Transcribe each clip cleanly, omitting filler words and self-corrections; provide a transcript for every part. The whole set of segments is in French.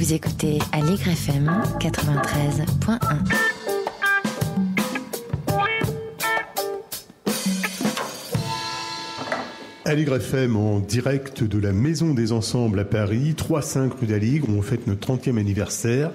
Vous écoutez Aligre FM 93.1. Aligre FM en direct de la Maison des Ensembles à Paris, 3-5 rue d'Aligre, où on fête notre 30e anniversaire.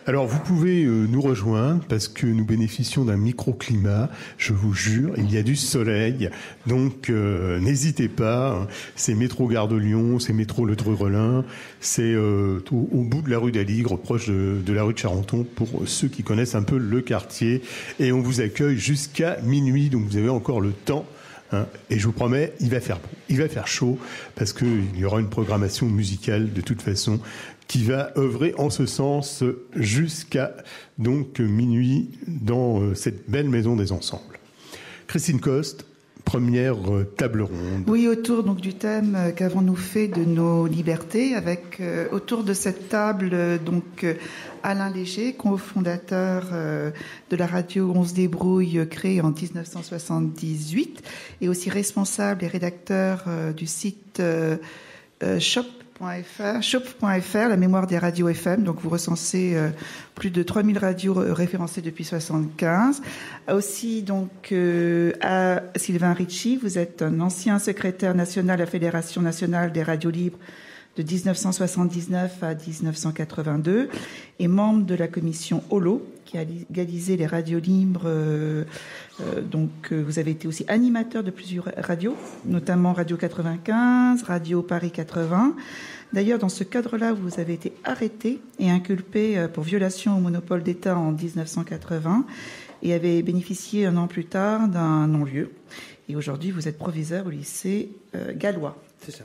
Alors vous pouvez nous rejoindre parce que nous bénéficions d'un microclimat, je vous jure, il y a du soleil, donc n'hésitez pas, c'est métro Gare de Lyon, c'est métro Le Dreux-Relin, c'est au bout de la rue d'Aligre, proche de la rue de Charenton, pour ceux qui connaissent un peu le quartier, et on vous accueille jusqu'à minuit, donc vous avez encore le temps. Et je vous promets, il va faire beau, il va faire chaud, parce qu'il y aura une programmation musicale de toute façon qui va œuvrer en ce sens jusqu'à donc minuit dans cette belle Maison des Ensembles. Christine Coste, première table ronde. Oui, autour donc du thème qu'avons-nous fait de nos libertés, avec autour de cette table donc Alain Léger, cofondateur de la radio On se débrouille, créée en 1978, et aussi responsable et rédacteur du site shop.fr, la mémoire des radios FM. Donc vous recensez plus de 3000 radios référencées depuis 1975. Aussi donc à Sylvain Ricci, vous êtes un ancien secrétaire national à la Fédération nationale des radios libres de 1979 à 1982 et membre de la commission HOLO qui a légalisé les radios libres. Donc vous avez été aussi animateur de plusieurs radios, notamment Radio 95, Radio Paris 80. D'ailleurs, dans ce cadre-là, vous avez été arrêté et inculpé pour violation au monopole d'État en 1980 et avez bénéficié un an plus tard d'un non-lieu. Et aujourd'hui, vous êtes proviseur au lycée gallois. C'est ça.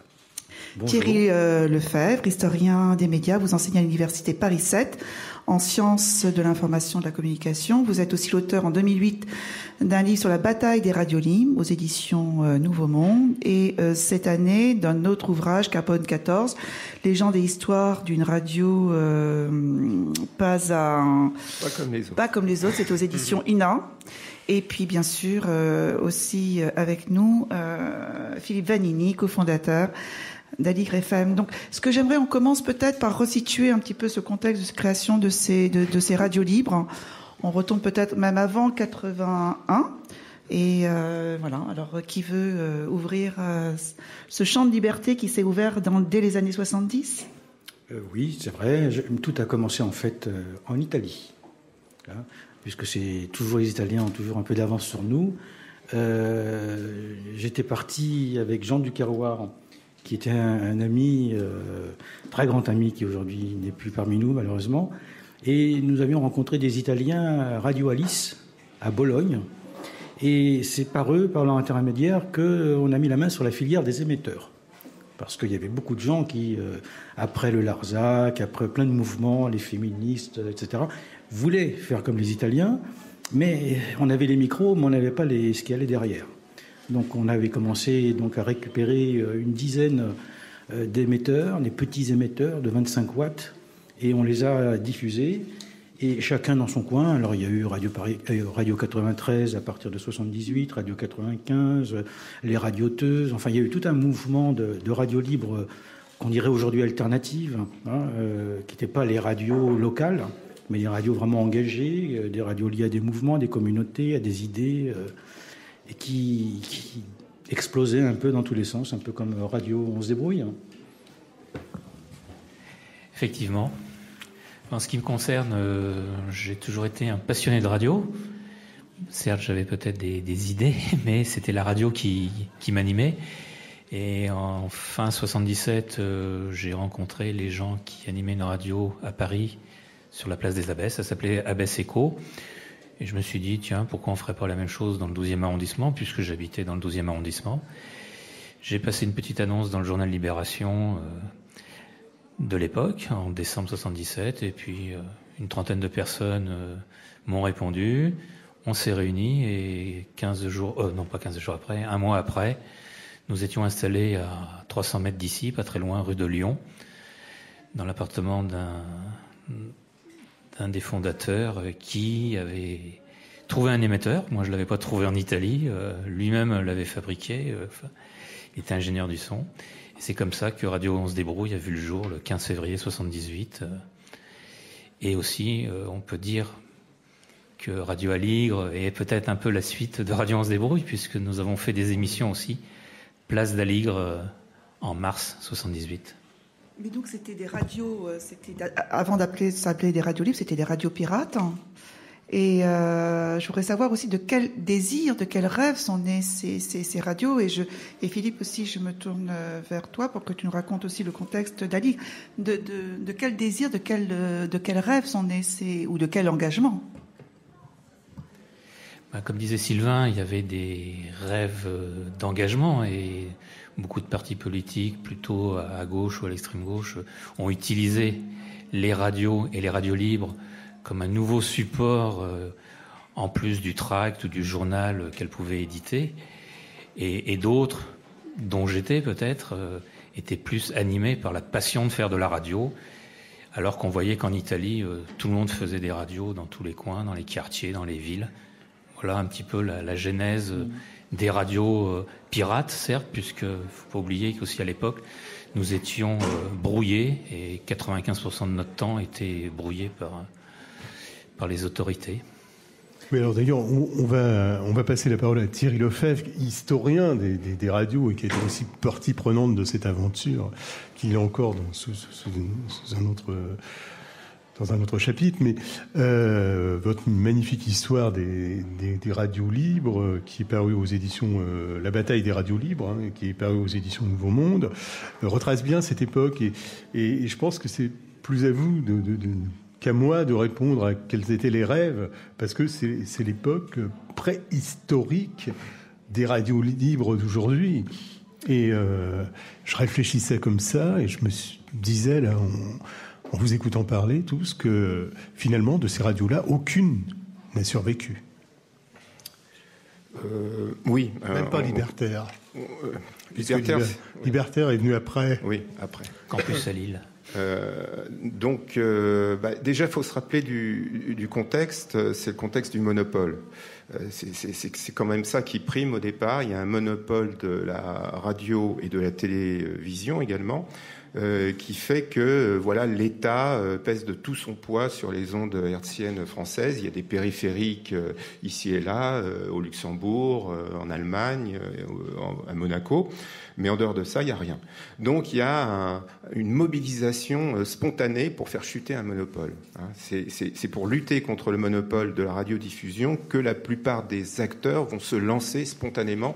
Bonjour. Thierry Lefebvre, historien des médias, vous enseignez à l'université Paris 7 en sciences de l'information et de la communication. Vous êtes aussi l'auteur en 2008 d'un livre sur la bataille des radios libres aux éditions Nouveau Monde et cette année d'un autre ouvrage, Carbone 14, Légendes et histoires d'une radio pas comme les autres, c'est aux éditions INA. Et puis, bien sûr, aussi avec nous, Philippe Vanini, cofondateur d'Aligre FM. Donc, ce que j'aimerais, on commence peut-être par resituer un petit peu ce contexte de création de ces radios libres. On retombe peut-être même avant 81. Et voilà. Alors, qui veut ouvrir ce champ de liberté qui s'est ouvert dès les années 70 ? Oui, c'est vrai. Tout a commencé en fait en Italie. Là, puisque c'est toujours les Italiens ont toujours un peu d'avance sur nous. J'étais parti avec Jean Ducarroir, qui était un ami, très grand ami, qui aujourd'hui n'est plus parmi nous malheureusement. Et nous avions rencontré des Italiens à Radio Alice, à Bologne. Et c'est par eux, par leur intermédiaire, qu'on a mis la main sur la filière des émetteurs. Parce qu'il y avait beaucoup de gens qui, après le Larzac, après plein de mouvements, les féministes, etc., voulaient faire comme les Italiens, mais on avait les micros, mais on n'avait pas ce qui allait derrière. Donc on avait commencé donc à récupérer une dizaine d'émetteurs, des petits émetteurs de 25 watts, et on les a diffusés, et chacun dans son coin. Alors il y a eu Radio 93 à partir de 78, Radio 95, les radioteuses, enfin il y a eu tout un mouvement de radios libres qu'on dirait aujourd'hui alternatives, qui n'étaient pas les radios locales, mais des radios vraiment engagées, des radios liées à des mouvements, des communautés, à des idées, et qui explosaient un peu dans tous les sens, un peu comme Radio On se débrouille. Effectivement. En ce qui me concerne, j'ai toujours été un passionné de radio. Certes, j'avais peut-être des idées, mais c'était la radio qui m'animait. Et en fin 77, j'ai rencontré les gens qui animaient une radio à Paris, sur la place des Abbesses. Ça s'appelait Abbesse Echo. Et je me suis dit, tiens, pourquoi on ne ferait pas la même chose dans le 12e arrondissement, puisque j'habitais dans le 12e arrondissement. J'ai passé une petite annonce dans le journal Libération de l'époque, en décembre 77, et puis une trentaine de personnes m'ont répondu. On s'est réunis et 15 jours après, un mois après, nous étions installés à 300 mètres d'ici, pas très loin, rue de Lyon, dans l'appartement d'un des fondateurs qui avait trouvé un émetteur. Moi, je ne l'avais pas trouvé en Italie. Lui-même l'avait fabriqué. Il était ingénieur du son. Et c'est comme ça que Radio On se débrouille a vu le jour le 15 février 78 Et aussi, on peut dire que Radio Aligre est peut-être un peu la suite de Radio On se débrouille, puisque nous avons fait des émissions aussi, Place d'Aligre, en mars 78. Mais donc c'était des radios, avant s'appeler des radios libres, c'était des radios pirates. Et je voudrais savoir aussi de quel désir, de quel rêve sont nées ces radios. Et Philippe aussi, je me tourne vers toi pour que tu nous racontes aussi le contexte d'Aligre. De quel désir, de quel rêve sont nés ou de quel engagement? Comme disait Sylvain, il y avait des rêves d'engagement et beaucoup de partis politiques, plutôt à gauche ou à l'extrême gauche, ont utilisé les radios et les radios libres comme un nouveau support en plus du tract ou du journal qu'elles pouvaient éditer. Et d'autres, dont j'étais peut-être, étaient plus animés par la passion de faire de la radio, alors qu'on voyait qu'en Italie, tout le monde faisait des radios dans tous les coins, dans les quartiers, dans les villes. Voilà un petit peu la genèse des radios pirates, certes, puisque faut pas oublier qu'aussi à l'époque, nous étions brouillés et 95% de notre temps était brouillé par les autorités. Oui, alors d'ailleurs, on va passer la parole à Thierry Lefebvre, historien des radios et qui était aussi partie prenante de cette aventure, qu'il est encore dans un autre chapitre, mais votre magnifique histoire des radios libres, qui est parue aux éditions La Bataille des radios libres, qui est parue aux éditions Nouveau Monde, retrace bien cette époque, et je pense que c'est plus à vous qu'à moi de répondre à quels étaient les rêves, parce que c'est l'époque préhistorique des radios libres d'aujourd'hui. Et je réfléchissais comme ça, et je me disais, là, en vous écoutant parler tous, que finalement, de ces radios-là, aucune n'a survécu. Oui. Même pas Libertaire. Libertaire est venu après. Oui, après. Campus à Lille. Déjà, il faut se rappeler du contexte. C'est le contexte du monopole. C'est quand même ça qui prime au départ. Il y a un monopole de la radio et de la télévision également, qui fait que l'État pèse de tout son poids sur les ondes hertziennes françaises. Il y a des périphériques ici et là, au Luxembourg, en Allemagne, à Monaco. Mais en dehors de ça, il n'y a rien. Donc il y a une mobilisation spontanée pour faire chuter un monopole. C'est pour lutter contre le monopole de la radiodiffusion que la plupart des acteurs vont se lancer spontanément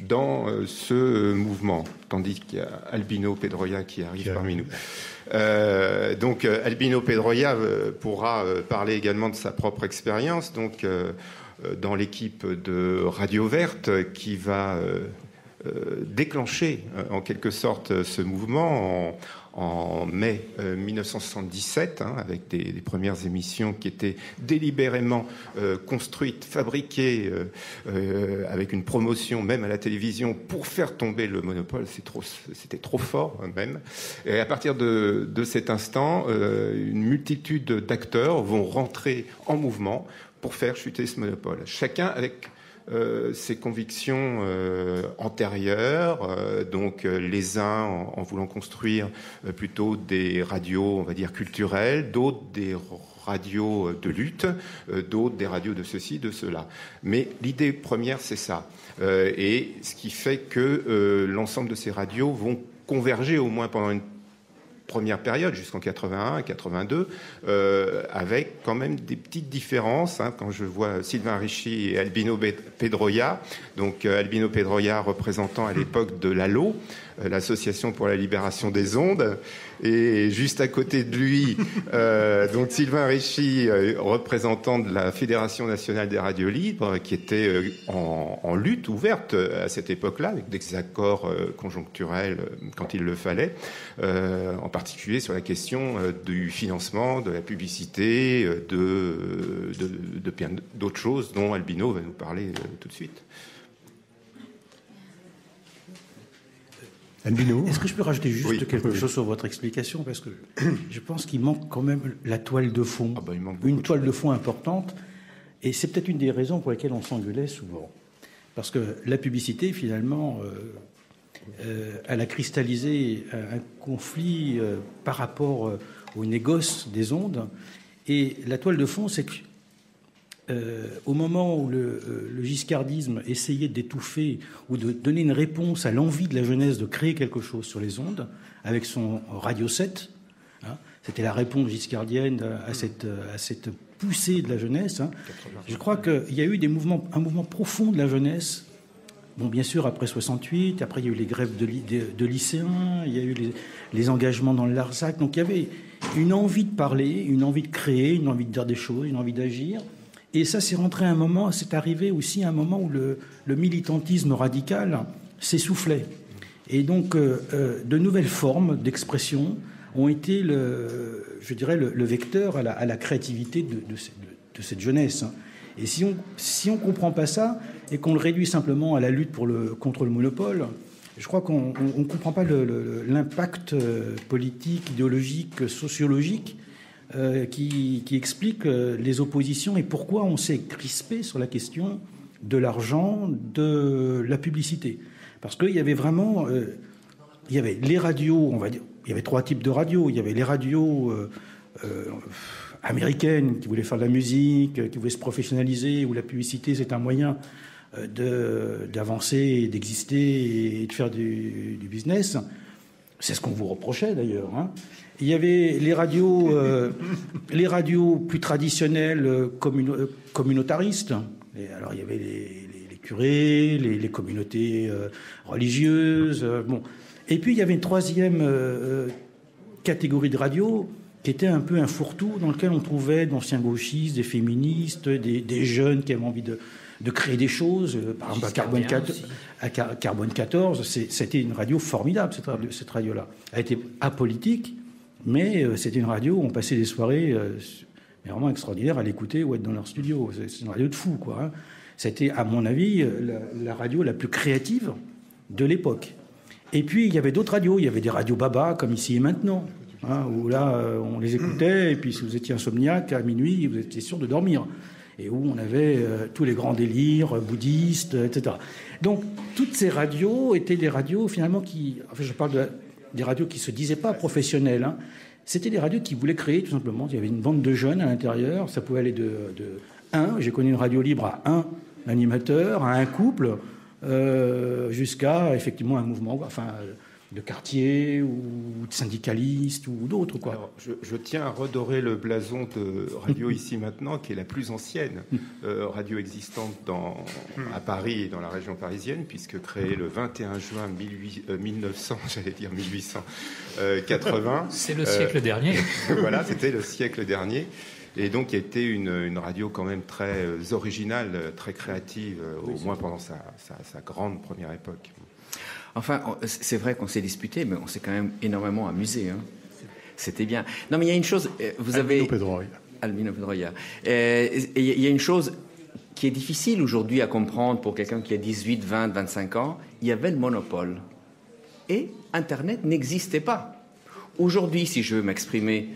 dans ce mouvement, tandis qu'il y a Albino Pedroia qui arrive parmi nous. Donc Albino Pedroia pourra parler également de sa propre expérience, donc dans l'équipe de Radio Verte qui va déclencher en quelque sorte ce mouvement en mai 1977, avec des premières émissions qui étaient délibérément construites, fabriquées, avec une promotion même à la télévision pour faire tomber le monopole. C'était trop fort même. Et à partir de cet instant, une multitude d'acteurs vont rentrer en mouvement pour faire chuter ce monopole. Chacun avec ses convictions antérieures, donc les uns en voulant construire plutôt des radios, on va dire, culturelles, d'autres des radios de lutte, d'autres des radios de ceci, de cela. Mais l'idée première, c'est ça. Et ce qui fait que l'ensemble de ces radios vont converger au moins pendant une première période, jusqu'en 81, 82, avec quand même des petites différences. Quand je vois Sylvain Richy et Albino Pedroia, donc Albino Pedroia représentant à l'époque de l'ALO, l'Association pour la libération des ondes, et juste à côté de lui, donc Sylvain Richy, représentant de la Fédération nationale des radios libres, qui était en lutte ouverte à cette époque-là, avec des accords conjoncturels quand il le fallait, en particulier sur la question du financement, de la publicité, de bien d'autres choses dont Albino va nous parler tout de suite. Albino. Est-ce que je peux rajouter juste quelque chose sur votre explication, parce que je pense qu'il manque quand même la toile de fond, une toile de fond importante, et c'est peut-être une des raisons pour lesquelles on s'engueulait souvent, parce que la publicité finalement, elle a cristallisé un conflit par rapport au négoce des ondes, Et la toile de fond, c'est que au moment où le giscardisme essayait d'étouffer ou de donner une réponse à l'envie de la jeunesse de créer quelque chose sur les ondes, avec son Radio 7, hein, c'était la réponse giscardienne à cette poussée de la jeunesse. Hein. Je crois qu'il y a eu un mouvement profond de la jeunesse. Bon, bien sûr, après 68, après il y a eu les grèves de lycéens, il y a eu les engagements dans le Larzac. Donc il y avait une envie de parler, une envie de créer, une envie de dire des choses, une envie d'agir. Et ça, c'est arrivé aussi à un moment où le militantisme radical s'essoufflait. Et donc, de nouvelles formes d'expression ont été, le vecteur à la créativité de cette jeunesse. Et si on comprend pas ça et qu'on le réduit simplement à la lutte contre le monopole, je crois qu'on ne comprend pas l'impact politique, idéologique, sociologique qui explique les oppositions et pourquoi on s'est crispé sur la question de l'argent, de la publicité. Parce qu'il y avait vraiment... il y avait les radios, on va dire... Il y avait 3 types de radios. Il y avait les radios américaines qui voulaient faire de la musique, qui voulaient se professionnaliser, où la publicité, c'est un moyen d'avancer, d'exister et de faire du business. C'est ce qu'on vous reprochait, d'ailleurs, hein. Il y avait les radios plus traditionnelles, communautaristes. Et alors, il y avait les curés, les communautés religieuses. Bon. Et puis, il y avait une 3e catégorie de radio qui était un peu un fourre-tout dans lequel on trouvait d'anciens gauchistes, des féministes, des jeunes qui avaient envie de créer des choses. Par exemple, à Carbone 14, c'était une radio formidable, cette radio-là. Elle était apolitique, mais c'était une radio où on passait des soirées vraiment extraordinaires à l'écouter ou être dans leur studio. C'est une radio de fou, quoi. Hein. C'était, à mon avis, la radio la plus créative de l'époque. Et puis, il y avait d'autres radios. Il y avait des radios Baba, comme Ici et Maintenant, hein, où là, on les écoutait, et puis si vous étiez insomniaque, à minuit, vous étiez sûr de dormir. Et où on avait tous les grands délires bouddhistes, etc. Donc, toutes ces radios étaient des radios, finalement, je parle des radios qui ne se disaient pas professionnelles, hein. C'était des radios qui voulaient créer, tout simplement. Il y avait une bande de jeunes à l'intérieur. Ça pouvait aller de 1, j'ai connu une radio libre à 1 animateur, à un couple, jusqu'à, effectivement, un mouvement, de quartier ou de syndicalistes ou d'autres, quoi. Alors, je tiens à redorer le blason de Radio Ici Maintenant, qui est la plus ancienne radio existante à Paris et dans la région parisienne, puisque créée le 21 juin 1880. C'est le siècle dernier. Voilà, c'était le siècle dernier. Et donc, qui était une radio quand même très originale, très créative, au moins pendant sa grande première époque. Enfin, c'est vrai qu'on s'est disputé, mais on s'est quand même énormément amusé. Hein. C'était bien. Non, mais il y a une chose... Albino Pedroia. Il y a une chose qui est difficile aujourd'hui à comprendre pour quelqu'un qui a 18, 20, 25 ans. Il y avait le monopole. Et Internet n'existait pas. Aujourd'hui, si je veux m'exprimer,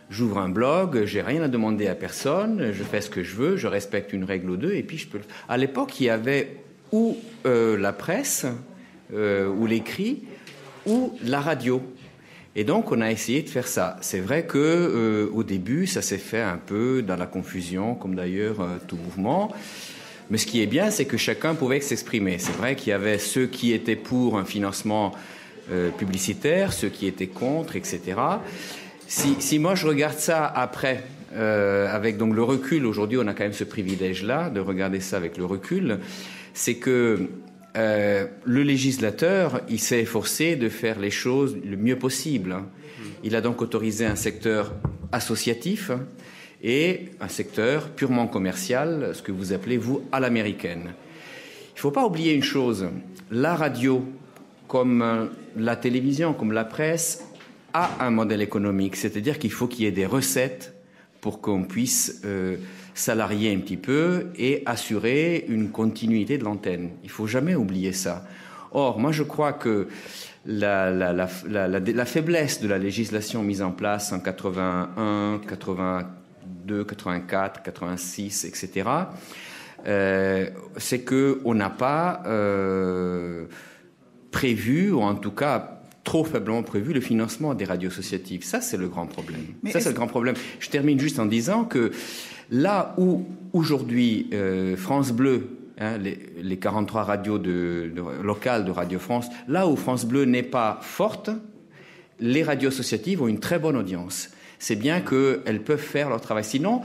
j'ouvre un blog, j'ai rien à demander à personne, je fais ce que je veux, je respecte une règle ou deux, et puis je peux... À l'époque, il y avait ou la presse... ou l'écrit, ou la radio. Et donc, on a essayé de faire ça. C'est vrai que au début, ça s'est fait un peu dans la confusion, comme d'ailleurs tout mouvement. Mais ce qui est bien, c'est que chacun pouvait s'exprimer. C'est vrai qu'il y avait ceux qui étaient pour un financement publicitaire, ceux qui étaient contre, etc. Si moi, je regarde ça après, avec donc le recul, aujourd'hui, on a quand même ce privilège-là de regarder ça avec le recul, c'est que le législateur, il s'est efforcé de faire les choses le mieux possible. Il a donc autorisé un secteur associatif et un secteur purement commercial, ce que vous appelez, vous, à l'américaine. Il ne faut pas oublier une chose, la radio, comme la télévision, comme la presse, a un modèle économique, c'est-à-dire qu'il faut qu'il y ait des recettes pour qu'on puisse... salarier un petit peu et assurer une continuité de l'antenne. Il ne faut jamais oublier ça. Or, moi, je crois que la faiblesse de la législation mise en place en 81, 82, 84, 86, etc., c'est qu'on n'a pas prévu, ou en tout cas trop faiblement prévu le financement des radios associatives. Ça, c'est le grand problème. C'est le grand problème. Je termine juste en disant que là où aujourd'hui France Bleu, les 43 radios locales de Radio France, là où France Bleu n'est pas forte, les radios associatives ont une très bonne audience. C'est bien qu'elles peuvent faire leur travail. Sinon,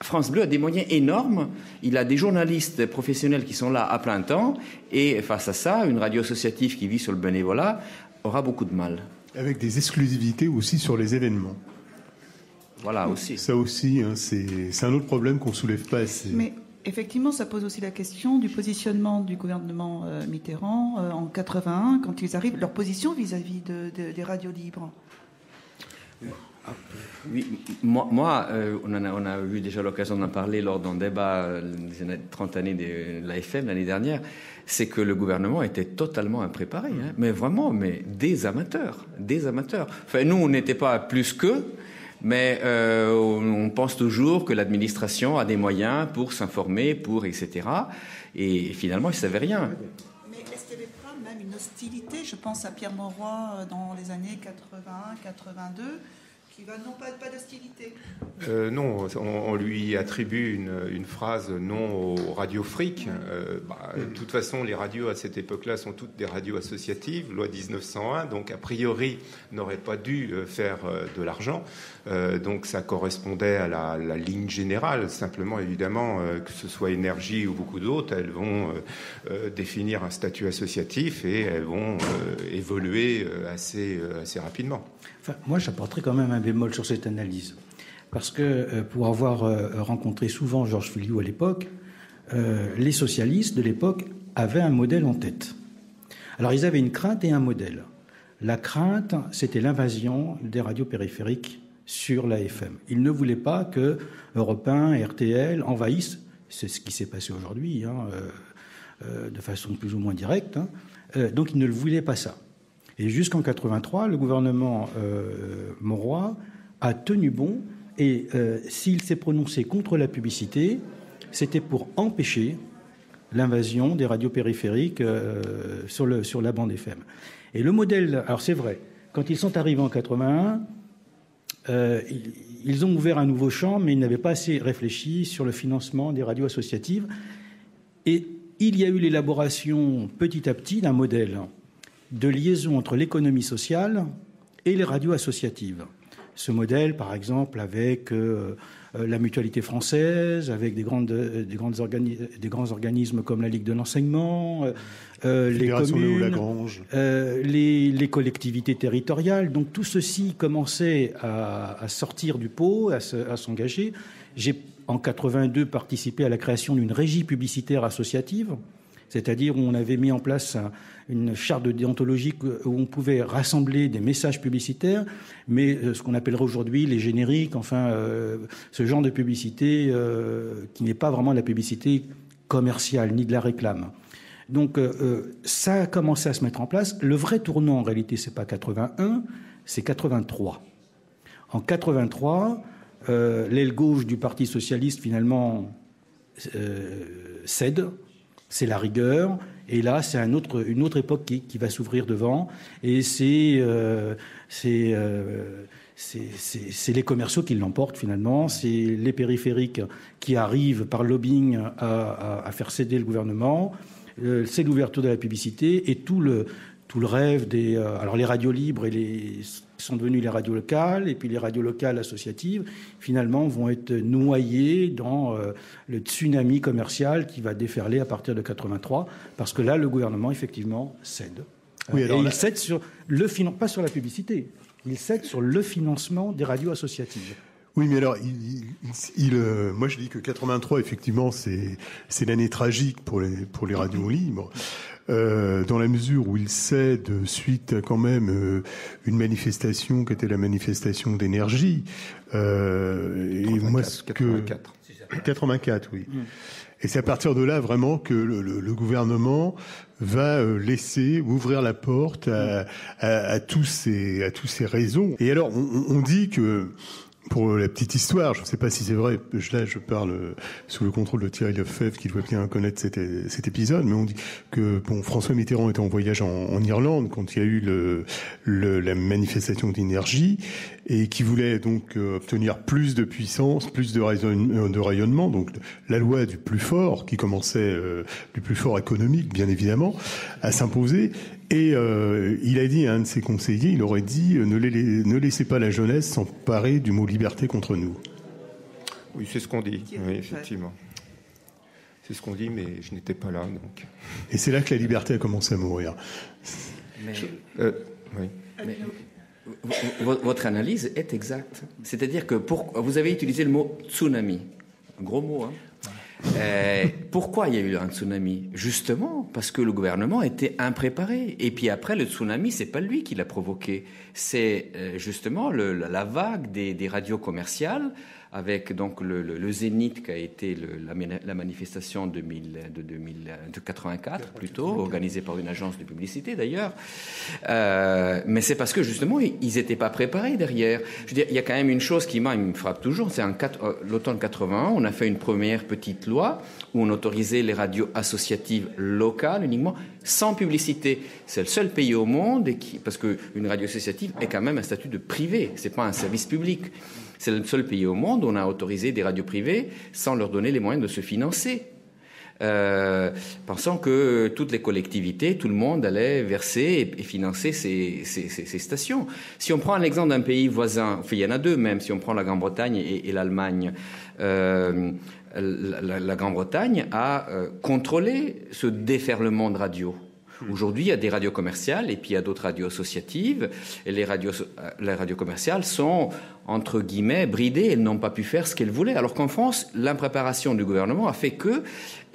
France Bleu a des moyens énormes. Il a des journalistes professionnels qui sont là à plein temps. Et face à ça, une radio associative qui vit sur le bénévolat aura beaucoup de mal. Avec des exclusivités aussi sur les événements. Voilà, aussi. Ça aussi, c'est un autre problème qu'on ne soulève pas assez. Mais effectivement, ça pose aussi la question du positionnement du gouvernement Mitterrand en 81, quand ils arrivent, leur position vis-à-vis des radios libres. Oui, moi on a eu déjà l'occasion d'en parler lors d'un débat des 30 années de l'AFM l'année dernière. C'est que le gouvernement était totalement impréparé, mais vraiment, des amateurs. Enfin, nous, on n'était pas plus qu'eux, mais on pense toujours que l'administration a des moyens pour s'informer, etc. Et finalement, il ne savait rien. Mais est-ce qu'il n'y avait pas même une hostilité? Je pense à Pierre Mauroy dans les années 81-82. Qui va non pas d'hostilité. Non, on lui attribue une phrase non aux radios fric. De toute façon, les radios à cette époque-là sont toutes des radios associatives, loi 1901, donc a priori n'auraient pas dû faire de l'argent. Donc ça correspondait à la ligne générale. Simplement, évidemment, que ce soit Énergie ou beaucoup d'autres, elles vont définir un statut associatif et elles vont évoluer assez rapidement. Enfin, moi, j'apporterais quand même un bémol sur cette analyse. Parce que pour avoir rencontré souvent Georges Filiou à l'époque, les socialistes de l'époque avaient un modèle en tête. Alors, ils avaient une crainte et un modèle. La crainte, c'était l'invasion des radios périphériques sur la FM. Ils ne voulaient pas que Europe 1 et RTL envahissent, c'est ce qui s'est passé aujourd'hui, de façon plus ou moins directe, donc ils ne voulaient pas ça. Et jusqu'en 83, le gouvernement Mauroy a tenu bon, et s'il s'est prononcé contre la publicité, c'était pour empêcher l'invasion des radios périphériques sur la bande FM. Et le modèle, alors c'est vrai, quand ils sont arrivés en 81, ils ont ouvert un nouveau champ, mais ils n'avaient pas assez réfléchi sur le financement des radios associatives. Et il y a eu l'élaboration petit à petit d'un modèle de liaison entre l'économie sociale et les radios associatives. Ce modèle, par exemple, avec la Mutualité française, avec des grands organismes comme la Ligue de l'enseignement, les communes, les collectivités territoriales. Donc tout ceci commençait à sortir du pot, à s'engager. J'ai, en 82, participé à la création d'une régie publicitaire associative, c'est-à-dire où on avait mis en place une charte de déontologie où on pouvait rassembler des messages publicitaires, mais ce qu'on appellerait aujourd'hui les génériques, enfin ce genre de publicité qui n'est pas vraiment de la publicité commerciale ni de la réclame. Donc ça a commencé à se mettre en place. Le vrai tournant, en réalité, c'est pas 81, c'est 83. En 83, l'aile gauche du Parti socialiste, finalement, cède. C'est la rigueur, et là, c'est une autre époque qui va s'ouvrir devant, et c'est les commerciaux qui l'emportent finalement, c'est les périphériques qui arrivent par lobbying à faire céder le gouvernement, c'est l'ouverture de la publicité, et tout le rêve des... alors les radios libres sont devenues les radios locales, et puis les radios locales associatives, finalement, vont être noyées dans le tsunami commercial qui va déferler à partir de 83, parce que là, le gouvernement, effectivement, cède. Oui, alors, et il cède sur pas sur la publicité, il cède sur le financement des radios associatives. Oui, mais alors, moi je dis que 83, effectivement, c'est l'année tragique pour les radios libres, dans la mesure où il cède suite à quand même une manifestation qui était la manifestation d'énergie. Et 84, moi, 84, oui. Et c'est à partir de là vraiment que le gouvernement va laisser ouvrir la porte à tous ces réseaux. Et alors, on dit que Pour la petite histoire, je ne sais pas si c'est vrai, là je parle sous le contrôle de Thierry Lefebvre qui doit bien connaître cet épisode, mais on dit que François Mitterrand était en voyage en Irlande quand il y a eu la manifestation d'énergie et qui voulait donc obtenir plus de puissance, plus de rayonnement, donc la loi du plus fort qui commençait, du plus fort économique bien évidemment, à s'imposer. Et il a dit à un de ses conseillers, il aurait dit ne laissez pas la jeunesse s'emparer du mot liberté contre nous. Oui, c'est ce qu'on dit, oui, effectivement. C'est ce qu'on dit, mais je n'étais pas là, donc. Et c'est là que la liberté a commencé à mourir. Mais, oui. Mais votre analyse est exacte. C'est-à-dire que vous avez utilisé le mot tsunami, un gros mot, hein. Pourquoi il y a eu un tsunami? Justement parce que le gouvernement était impréparé. Et puis après, le tsunami, c'est pas lui qui l'a provoqué. C'est justement la vague des radios commerciales, avec donc le Zénith qui a été la manifestation de 84 plutôt, organisée par une agence de publicité d'ailleurs. Mais c'est parce que justement ils n'étaient pas préparés derrière. Je veux dire, il y a quand même une chose qui me frappe toujours, c'est l'automne 81, on a fait une première petite loi où on autorisait les radios associatives locales uniquement, sans publicité. C'est le seul pays au monde, parce qu'une radio associative est quand même un statut de privé, c'est pas un service public. C'est le seul pays au monde où on a autorisé des radios privées sans leur donner les moyens de se financer. Pensant que toutes les collectivités, tout le monde allait verser et financer ces stations. Si on prend un exemple d'un pays voisin, enfin, il y en a deux même, si on prend la Grande-Bretagne et l'Allemagne, la Grande-Bretagne a contrôlé ce déferlement de radios. Aujourd'hui, il y a des radios commerciales et puis il y a d'autres radios associatives. Et les radios commerciales sont, entre guillemets, bridées. Elles n'ont pas pu faire ce qu'elles voulaient. Alors qu'en France, l'impréparation du gouvernement a fait que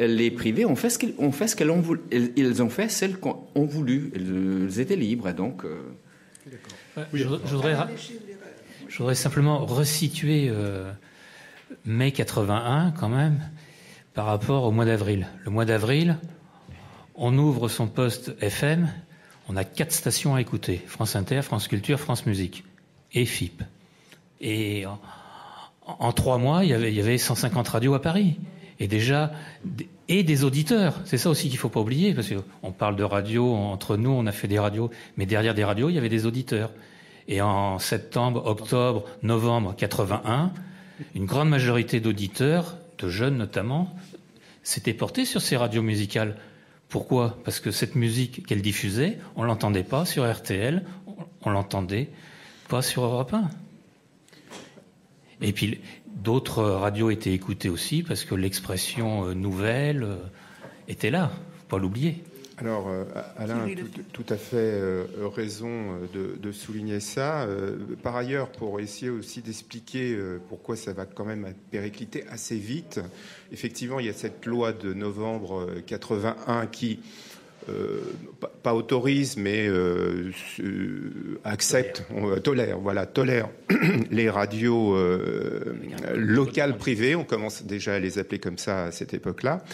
les privés ont fait ce qu'elles ont voulu. Ils ont fait celles qu'ont voulu. Elles étaient libres. Donc, je voudrais simplement resituer mai 81 quand même par rapport au mois d'avril. Le mois d'avril, on ouvre son poste FM, on a 4 stations à écouter. France Inter, France Culture, France Musique et FIP. Et en 3 mois, il y avait 150 radios à Paris. Et déjà, et des auditeurs. C'est ça aussi qu'il ne faut pas oublier, parce qu'on parle de radio, entre nous, on a fait des radios, mais derrière des radios, il y avait des auditeurs. Et en septembre, octobre, novembre 81, une grande majorité d'auditeurs, de jeunes notamment, s'étaient portés sur ces radios musicales. Pourquoi? Parce que cette musique qu'elle diffusait, on ne l'entendait pas sur RTL, on ne l'entendait pas sur Europe 1. Et puis d'autres radios étaient écoutées aussi parce que l'expression nouvelle était là, faut pas l'oublier. Alors, Alain a tout à fait raison de souligner ça. Par ailleurs, pour essayer aussi d'expliquer pourquoi ça va quand même péricliter assez vite, effectivement, il y a cette loi de novembre 81 qui pas autorise, mais tolère les radios locales privées. On commence déjà à les appeler comme ça à cette époque-là.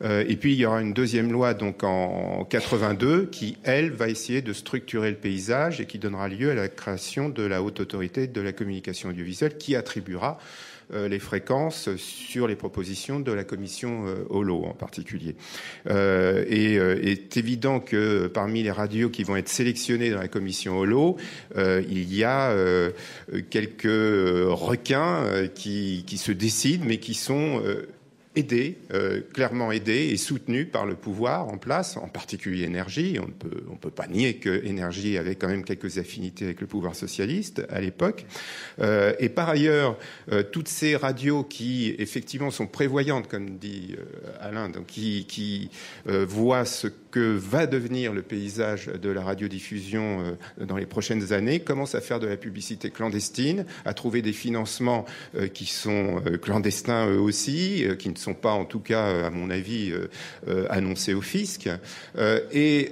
Et puis il y aura une deuxième loi donc en 82 qui, elle, va essayer de structurer le paysage et qui donnera lieu à la création de la Haute Autorité de la Communication Audiovisuelle qui attribuera les fréquences sur les propositions de la commission Holo en particulier. Et est évident que parmi les radios qui vont être sélectionnées dans la commission Holo, il y a quelques requins qui se décident, mais qui sont clairement aidés et soutenus par le pouvoir en place, en particulier Énergie. On ne peut pas nier que Énergie avait quand même quelques affinités avec le pouvoir socialiste à l'époque. Et par ailleurs, toutes ces radios qui effectivement sont prévoyantes, comme dit Alain, donc qui voient ce que va devenir le paysage de la radiodiffusion dans les prochaines années, commencent à faire de la publicité clandestine, à trouver des financements qui sont clandestins eux aussi, qui ne sont pas en tout cas, à mon avis, annoncés au fisc. Et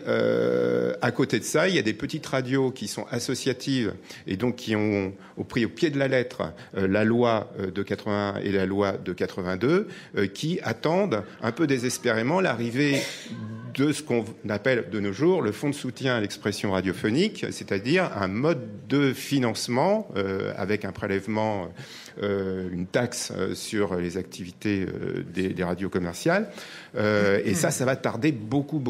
à côté de ça, il y a des petites radios qui sont associatives et donc qui ont pris au pied de la lettre la loi de 81 et la loi de 82, qui attendent un peu désespérément l'arrivée de ce qu'on appelle de nos jours le fonds de soutien à l'expression radiophonique, c'est-à-dire un mode de financement avec un prélèvement, une taxe sur les activités des radios commerciales. Et ça va tarder beaucoup.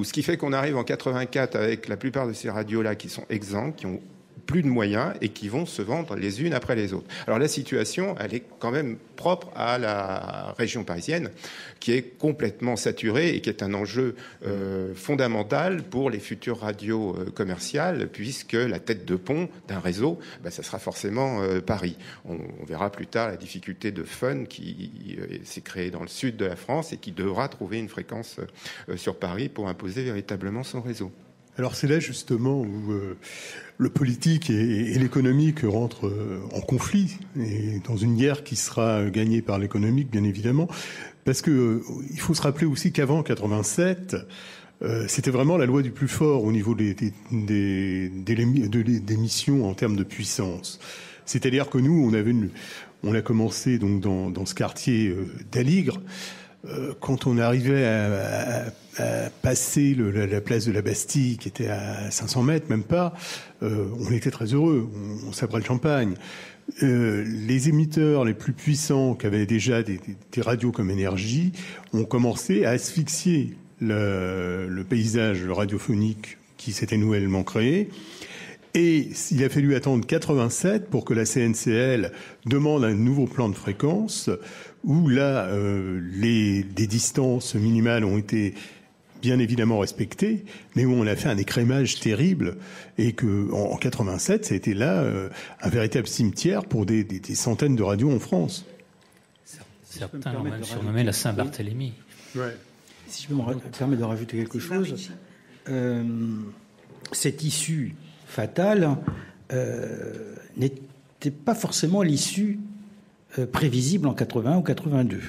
Ce qui fait qu'on arrive en 84 avec la plupart de ces radios-là qui sont exemptes, qui ont plus de moyens et qui vont se vendre les unes après les autres. Alors la situation, elle est quand même propre à la région parisienne, qui est complètement saturée et qui est un enjeu fondamental pour les futures radios commerciales, puisque la tête de pont d'un réseau, ça sera forcément Paris. On verra plus tard la difficulté de Fun qui s'est créée dans le sud de la France et qui devra trouver une fréquence sur Paris pour imposer véritablement son réseau. Alors c'est là justement où le politique et l'économique rentrent en conflit, et dans une guerre qui sera gagnée par l'économique, bien évidemment, parce que il faut se rappeler aussi qu'avant 87, c'était vraiment la loi du plus fort au niveau des missions en termes de puissance. C'est-à-dire que nous, on a commencé donc dans ce quartier d'Aligre. Quand on arrivait à passer la place de la Bastille, qui était à 500 mètres, même pas, on était très heureux, on sabrait le champagne. Les émetteurs les plus puissants, qui avaient déjà des radios comme Énergie, ont commencé à asphyxier le paysage radiophonique qui s'était nouvellement créé. Et il a fallu attendre 87 pour que la CNCL demande un nouveau plan de fréquence où là, des distances minimales ont été bien évidemment respectées, mais où on a fait un écrémage terrible et que en 87, ça a été là un véritable cimetière pour des centaines de radios en France. Certains l'ont même surnommé la Saint-Barthélemy. Ouais. Si je peux me permettre de rajouter quelque chose, cette issue fatale n'était pas forcément l'issue prévisible en 81 ou 82.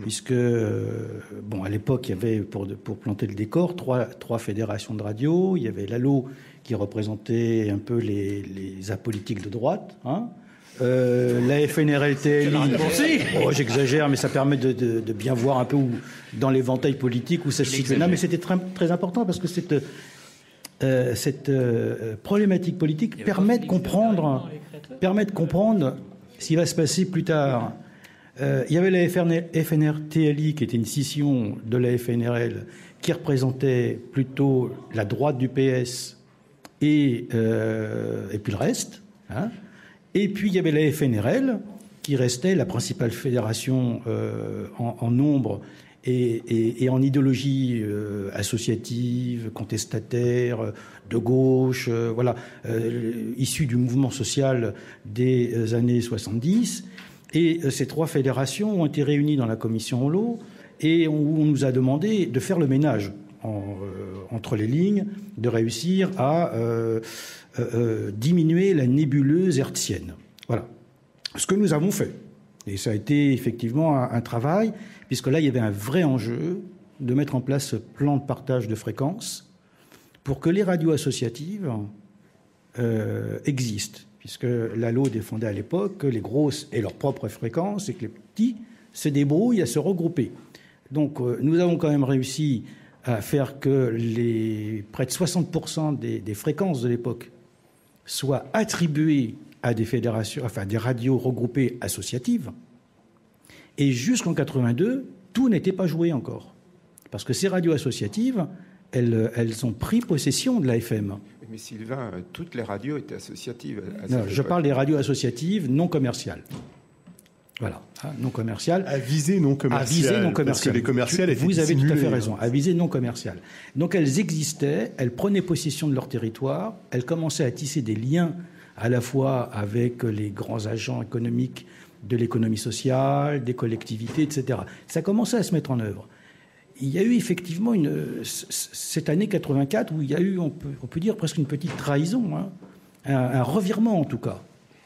Puisque, à l'époque, il y avait, pour planter le décor, trois fédérations de radio. Il y avait l'ALO qui représentait un peu les apolitiques de droite, la FNRL-TLI. J'exagère, mais ça permet de bien voir un peu dans l'éventail politique où ça se situe. Non, mais c'était très, très important parce que cette problématique politique permet de comprendre ce qui va se passer plus tard. Il y avait la FNR-TLI qui était une scission de la FNRL qui représentait plutôt la droite du PS et puis le reste. Et puis il y avait la FNRL qui restait la principale fédération en nombre et en idéologie associative, contestataire, de gauche, issue du mouvement social des années 70. Et ces trois fédérations ont été réunies dans la commission Holo et on nous a demandé de faire le ménage entre les lignes, de réussir à diminuer la nébuleuse hertzienne. Voilà. Ce que nous avons fait. Et ça a été effectivement un travail, puisque là, il y avait un vrai enjeu de mettre en place ce plan de partage de fréquences pour que les radios associatives existent. Puisque l'ALO défendait à l'époque que les grosses aient leur propre fréquence et que les petits se débrouillent à se regrouper. Donc nous avons quand même réussi à faire que près de 60% des fréquences de l'époque soient attribuées à des fédérations, enfin des radios regroupées associatives. Et jusqu'en 82, tout n'était pas joué encore. Parce que ces radios associatives, elles ont pris possession de la FM. Mais Sylvain, toutes les radios étaient associatives. Non, je parle des radios associatives non commerciales. Voilà, non commerciales. À visée non commerciale. À visée non commerciale. Parce que les commerciales étaient Vous avez tout à fait dissimulées. raison. À visée non commerciale. Donc elles existaient, elles prenaient possession de leur territoire, elles commençaient à tisser des liens à la fois avec les grands agents économiques de l'économie sociale, des collectivités, etc. Ça commençait à se mettre en œuvre. Il y a eu effectivement cette année 84 où il y a eu, on peut dire, presque une petite trahison, un revirement en tout cas,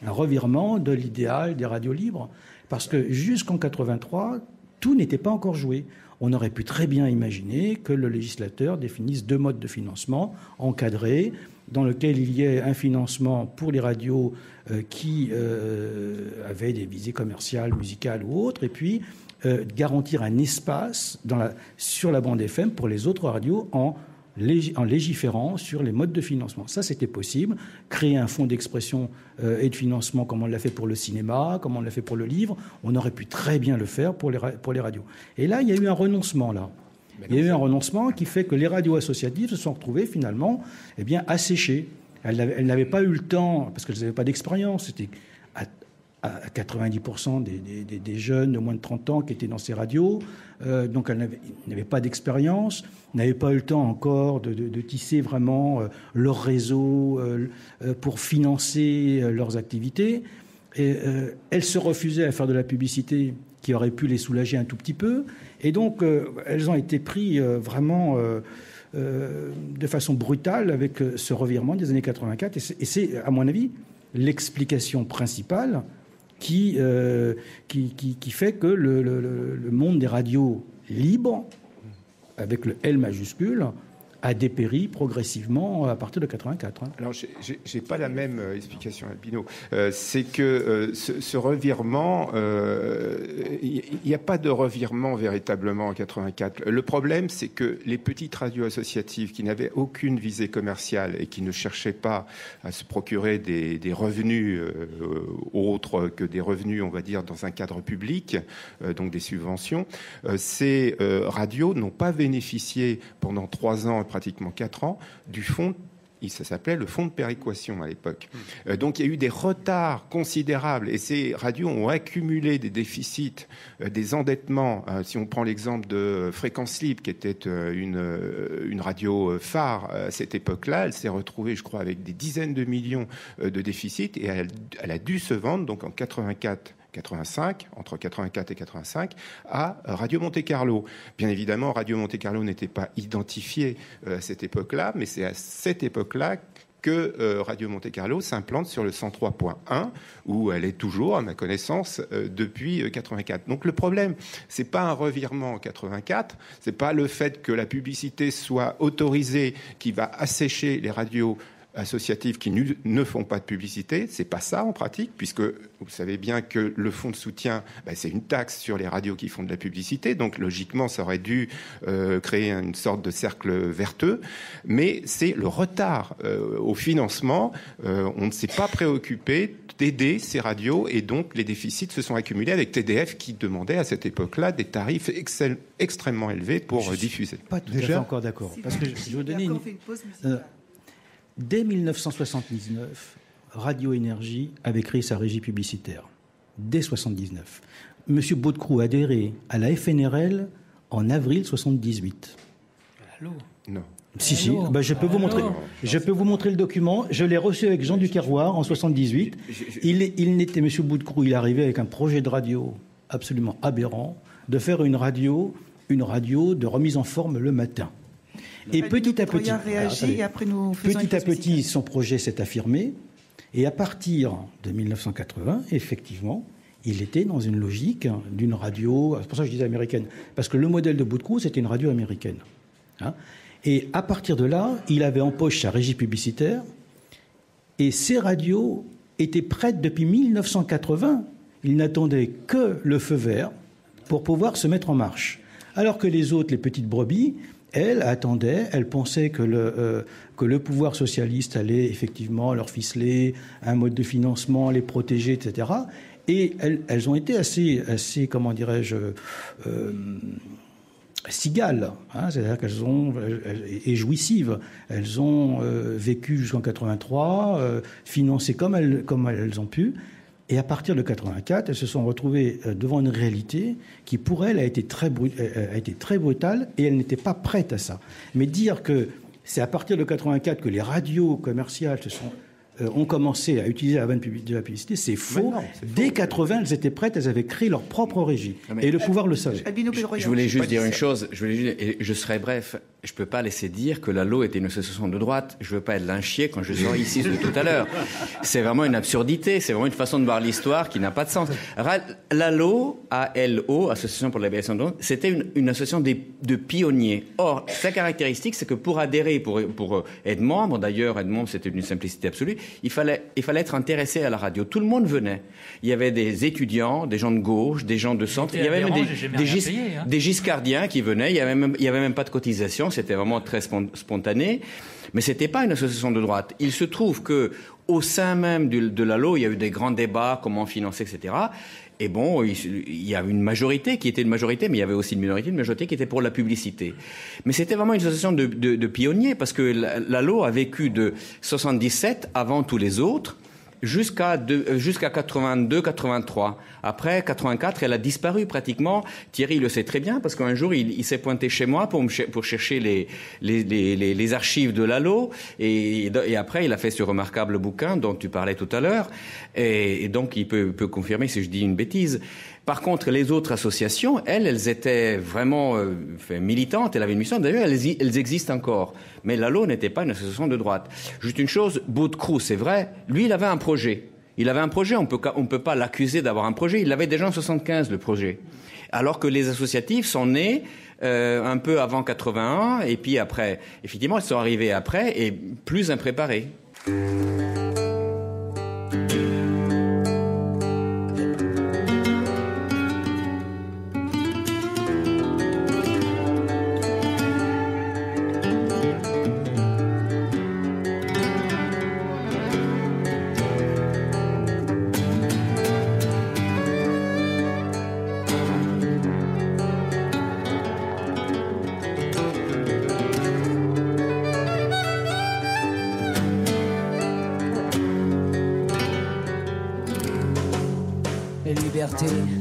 un revirement de l'idéal des radios libres, parce que jusqu'en 83, tout n'était pas encore joué. On aurait pu très bien imaginer que le législateur définisse deux modes de financement encadrés, dans lequel il y ait un financement pour les radios qui avaient des visées commerciales, musicales ou autres, et puis garantir un espace sur la bande FM pour les autres radios en légiférant sur les modes de financement. Ça, c'était possible. Créer un fonds d'expression et de financement comme on l'a fait pour le cinéma, comme on l'a fait pour le livre, on aurait pu très bien le faire pour les radios. Et là, il y a eu un renoncement, là. Il y a eu un renoncement qui fait que les radios associatives se sont retrouvées finalement asséchées. Elles n'avaient pas eu le temps, parce qu'elles n'avaient pas d'expérience. C'était à 90% des jeunes de moins de 30 ans qui étaient dans ces radios. Donc elles n'avaient pas d'expérience, n'avaient pas eu le temps encore de tisser vraiment leur réseau pour financer leurs activités. Et, elles se refusaient à faire de la publicité qui aurait pu les soulager un tout petit peu. Et donc, elles ont été prises vraiment de façon brutale avec ce revirement des années 84. Et c'est, à mon avis, l'explication principale qui fait que le monde des radios libres, avec le L majuscule, a dépéri progressivement à partir de 84. Alors, j'ai pas la même explication, Albino. C'est que ce revirement, il n'y a pas de revirement véritablement en 84. Le problème, c'est que les petites radios associatives qui n'avaient aucune visée commerciale et qui ne cherchaient pas à se procurer des revenus autres que des revenus, on va dire, dans un cadre public, donc des subventions, ces radios n'ont pas bénéficié pendant 3 ans, pratiquement 4 ans, du fonds, ça s'appelait le fonds de péréquation à l'époque. Donc il y a eu des retards considérables et ces radios ont accumulé des déficits, des endettements. Si on prend l'exemple de Fréquence Libre, qui était une radio phare à cette époque-là, elle s'est retrouvée, je crois, avec des dizaines de millions de déficits et elle a dû se vendre, donc en 85, entre 84 et 85, à Radio Monte-Carlo. Bien évidemment, Radio Monte-Carlo n'était pas identifié à cette époque-là, mais c'est à cette époque-là que Radio Monte-Carlo s'implante sur le 103.1, où elle est toujours, à ma connaissance, depuis 84. Donc le problème, c'est pas un revirement en 84, c'est pas le fait que la publicité soit autorisée qui va assécher les radios associatives qui ne font pas de publicité. C'est pas ça en pratique, puisque vous savez bien que le fonds de soutien, c'est une taxe sur les radios qui font de la publicité, donc logiquement ça aurait dû créer une sorte de cercle vertueux, mais c'est le retard au financement. On ne s'est pas préoccupé d'aider ces radios et donc les déficits se sont accumulés avec TDF qui demandait à cette époque-là des tarifs extrêmement élevés pour diffuser. Pas tout à fait encore d'accord, parce que je veux donner une pause musicale. Dès 1979, Radio Énergie avait créé sa régie publicitaire. Dès 1979. Monsieur Baudecroux a adhéré à la FNRL en avril 1978. Allô ? Non. Si. Je peux vous montrer. Je peux vous montrer le document. Je l'ai reçu avec Jean Ducarroir en 1978. Monsieur Baudecroux, il arrivait avec un projet de radio absolument aberrant, de faire une radio de remise en forme le matin. Et petit à petit, son projet s'est affirmé. Et à partir de 1980, effectivement, il était dans une logique d'une radio. C'est pour ça que je disais américaine, parce que le modèle de Baudecroux, c'était une radio américaine. Et à partir de là, il avait en poche sa régie publicitaire. Et ces radios étaient prêtes depuis 1980. Il n'attendait que le feu vert pour pouvoir se mettre en marche. Alors que les autres, les petites brebis, elles attendaient, elles pensaient que le pouvoir socialiste allait effectivement leur ficeler un mode de financement, les protéger, etc. Et elles ont été assez comment dirais-je, cigales, c'est-à-dire et jouissives. Elles ont vécu jusqu'en 83, financé comme elles ont pu. Et à partir de 84, elles se sont retrouvées devant une réalité qui, pour elles, a été très brutale et elles n'étaient pas prêtes à ça. Mais dire que c'est à partir de 84 que les radios commerciales ont commencé à utiliser la publicité, c'est faux. Dès 80, elles étaient prêtes, elles avaient créé leur propre régie. Et le pouvoir le savait. Je voulais juste dire une chose, et je serai bref. je ne peux pas laisser dire que l'ALO était une association de droite. Je ne veux pas être lynché quand je sors ici de tout à l'heure. C'est vraiment une absurdité. C'est vraiment une façon de voir l'histoire qui n'a pas de sens. L'ALO, A-L-O, Association pour la libération de l'Onde, c'était une association de pionniers. Or, sa caractéristique, c'est que pour adhérer, pour être membre, d'ailleurs, être membre, c'était une simplicité absolue, il fallait être intéressé à la radio. Tout le monde venait. Il y avait des étudiants, des gens de gauche, des gens de centre. Il y avait même des giscardiens qui venaient. Il y avait même pas de cotisation. C'était vraiment très spontané. Mais c'était pas une association de droite. Il se trouve que, au sein même de l'ALO, il y a eu des grands débats, comment financer, etc. Et bon, il y a une majorité qui était une majorité, mais il y avait aussi une majorité qui était pour la publicité. Mais c'était vraiment une association de pionniers, parce que l'ALO a vécu de 77 avant tous les autres, jusqu'à 82, 83. Après 84, elle a disparu pratiquement. Thierry le sait très bien parce qu'un jour il s'est pointé chez moi pour chercher les archives de l'ALO et après il a fait ce remarquable bouquin dont tu parlais tout à l'heure et donc il peut confirmer si je dis une bêtise. Par contre, les autres associations, elles étaient vraiment militantes. Elles avaient une mission. D'ailleurs, elles existent encore. Mais l'ALO n'était pas une association de droite. Juste une chose, Baudecroux, c'est vrai, lui, il avait un projet. On peut pas l'accuser d'avoir un projet. Il l'avait déjà en 75, le projet. Alors que les associatifs sont nés un peu avant 81, et puis après, effectivement, ils sont arrivés après et plus impréparés.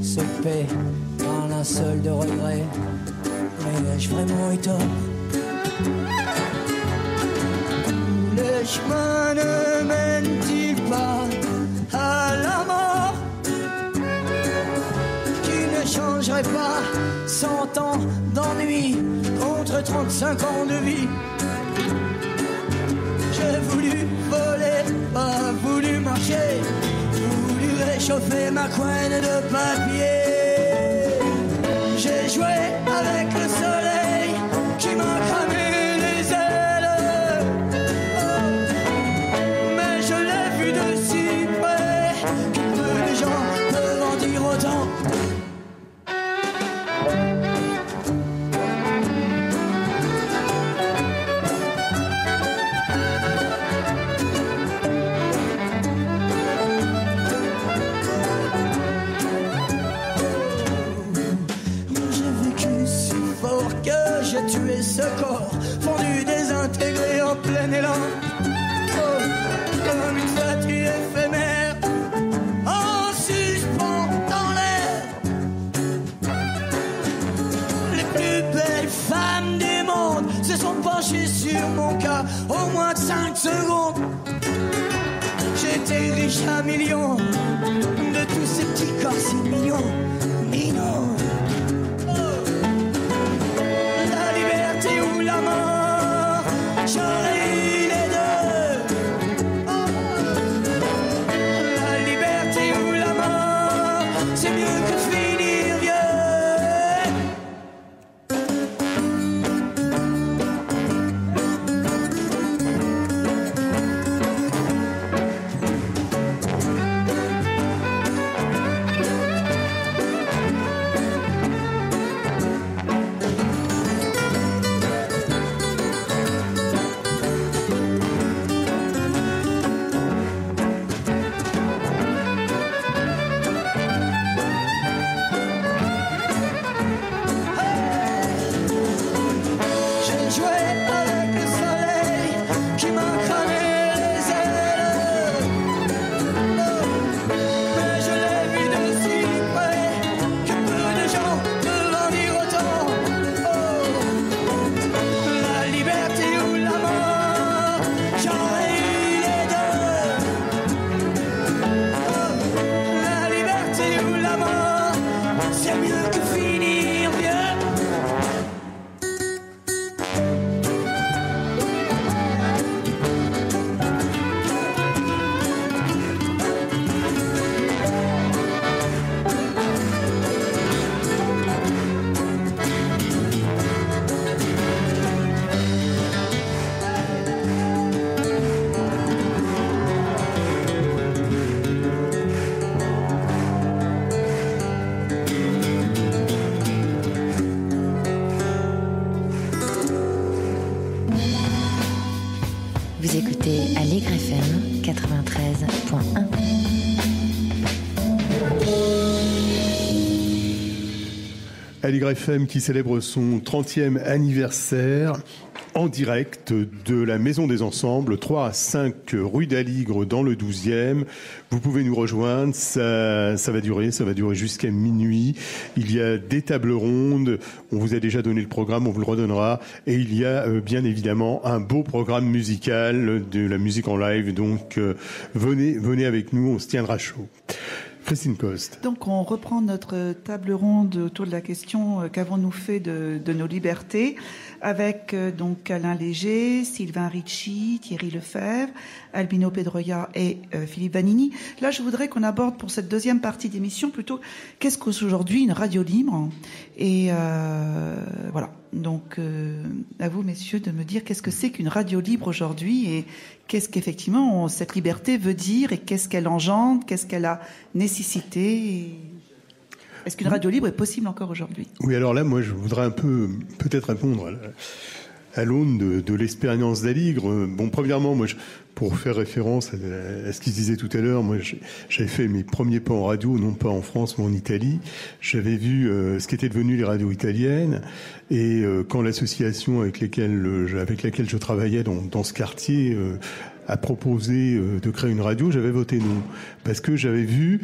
Se paie dans un seul de regret. Mais ai-je vraiment eu tort? Le chemin ne mène-t-il pas à la mort? Tu ne changerais pas 100 ans d'ennui contre 35 ans de vie. J'ai voulu voler, pas voulu marcher, réchauffer ma couenne de papier. J'ai joué avec le soleil qui m'a cramé les ailes. Mais je l'ai vu de si près que peu de gens peuvent en dire autant. Tuer ce corps fondu, désintégré en plein élan, comme une statue éphémère en suspens dans l'air. Les plus belles femmes du monde se sont penchées sur mon cas au moins de 5 secondes. J'étais riche à millions de tous ces petits corps si mignons, mignons. La mort, j'aurais eu les deux. La liberté ou la mort, c'est mieux que finir vieux. Aligre FM qui célèbre son 30e anniversaire en direct de la Maison des Ensembles, 3 à 5 rue d'Aligre dans le 12e. Vous pouvez nous rejoindre, ça va durer jusqu'à minuit. Il y a des tables rondes, on vous a déjà donné le programme, on vous le redonnera. Et il y a bien évidemment un beau programme musical, de la musique en live, donc venez avec nous, on se tiendra chaud. Christine Coste. Donc on reprend notre table ronde autour de la question qu'avons-nous fait de nos libertés avec donc Alain Léger, Sylvain Ricci, Thierry Lefebvre, Albino Pedroia et Philippe Vanini. Là, je voudrais qu'on aborde pour cette deuxième partie d'émission plutôt qu'est-ce qu'aujourd'hui une radio libre. Et voilà. Donc à vous, messieurs, de me dire qu'est-ce que c'est qu'une radio libre aujourd'hui et qu'est-ce qu'effectivement cette liberté veut dire et qu'est-ce qu'elle engendre, qu'est-ce qu'elle a nécessité. Est-ce qu'une radio libre est possible encore aujourd'hui ? Oui, alors là, moi, je voudrais peut-être répondre à l'aune de l'expérience d'Aligre. Bon, premièrement, moi, pour faire référence à ce qu'il disait tout à l'heure, moi, j'avais fait mes premiers pas en radio, non pas en France, mais en Italie. J'avais vu ce qu'étaient devenues les radios italiennes. Et quand l'association avec laquelle je travaillais dans ce quartier a proposé de créer une radio, j'avais voté non. Parce que j'avais vu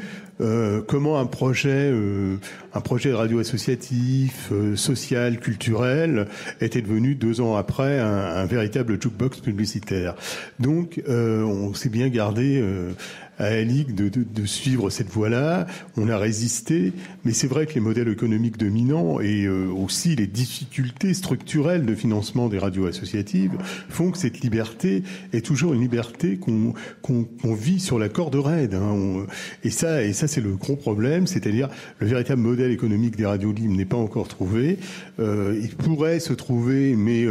comment un projet de radio associatif, social, culturel, était devenu 2 ans après un véritable jukebox publicitaire. Donc, on s'est bien gardé à Aligre de suivre cette voie-là. On a résisté, mais c'est vrai que les modèles économiques dominants et aussi les difficultés structurelles de financement des radios associatives font que cette liberté est toujours une liberté qu'on vit sur la corde raide. Hein. Et ça, c'est le gros problème, c'est-à-dire le véritable modèle économique des radios libres n'est pas encore trouvé. Il pourrait se trouver, mais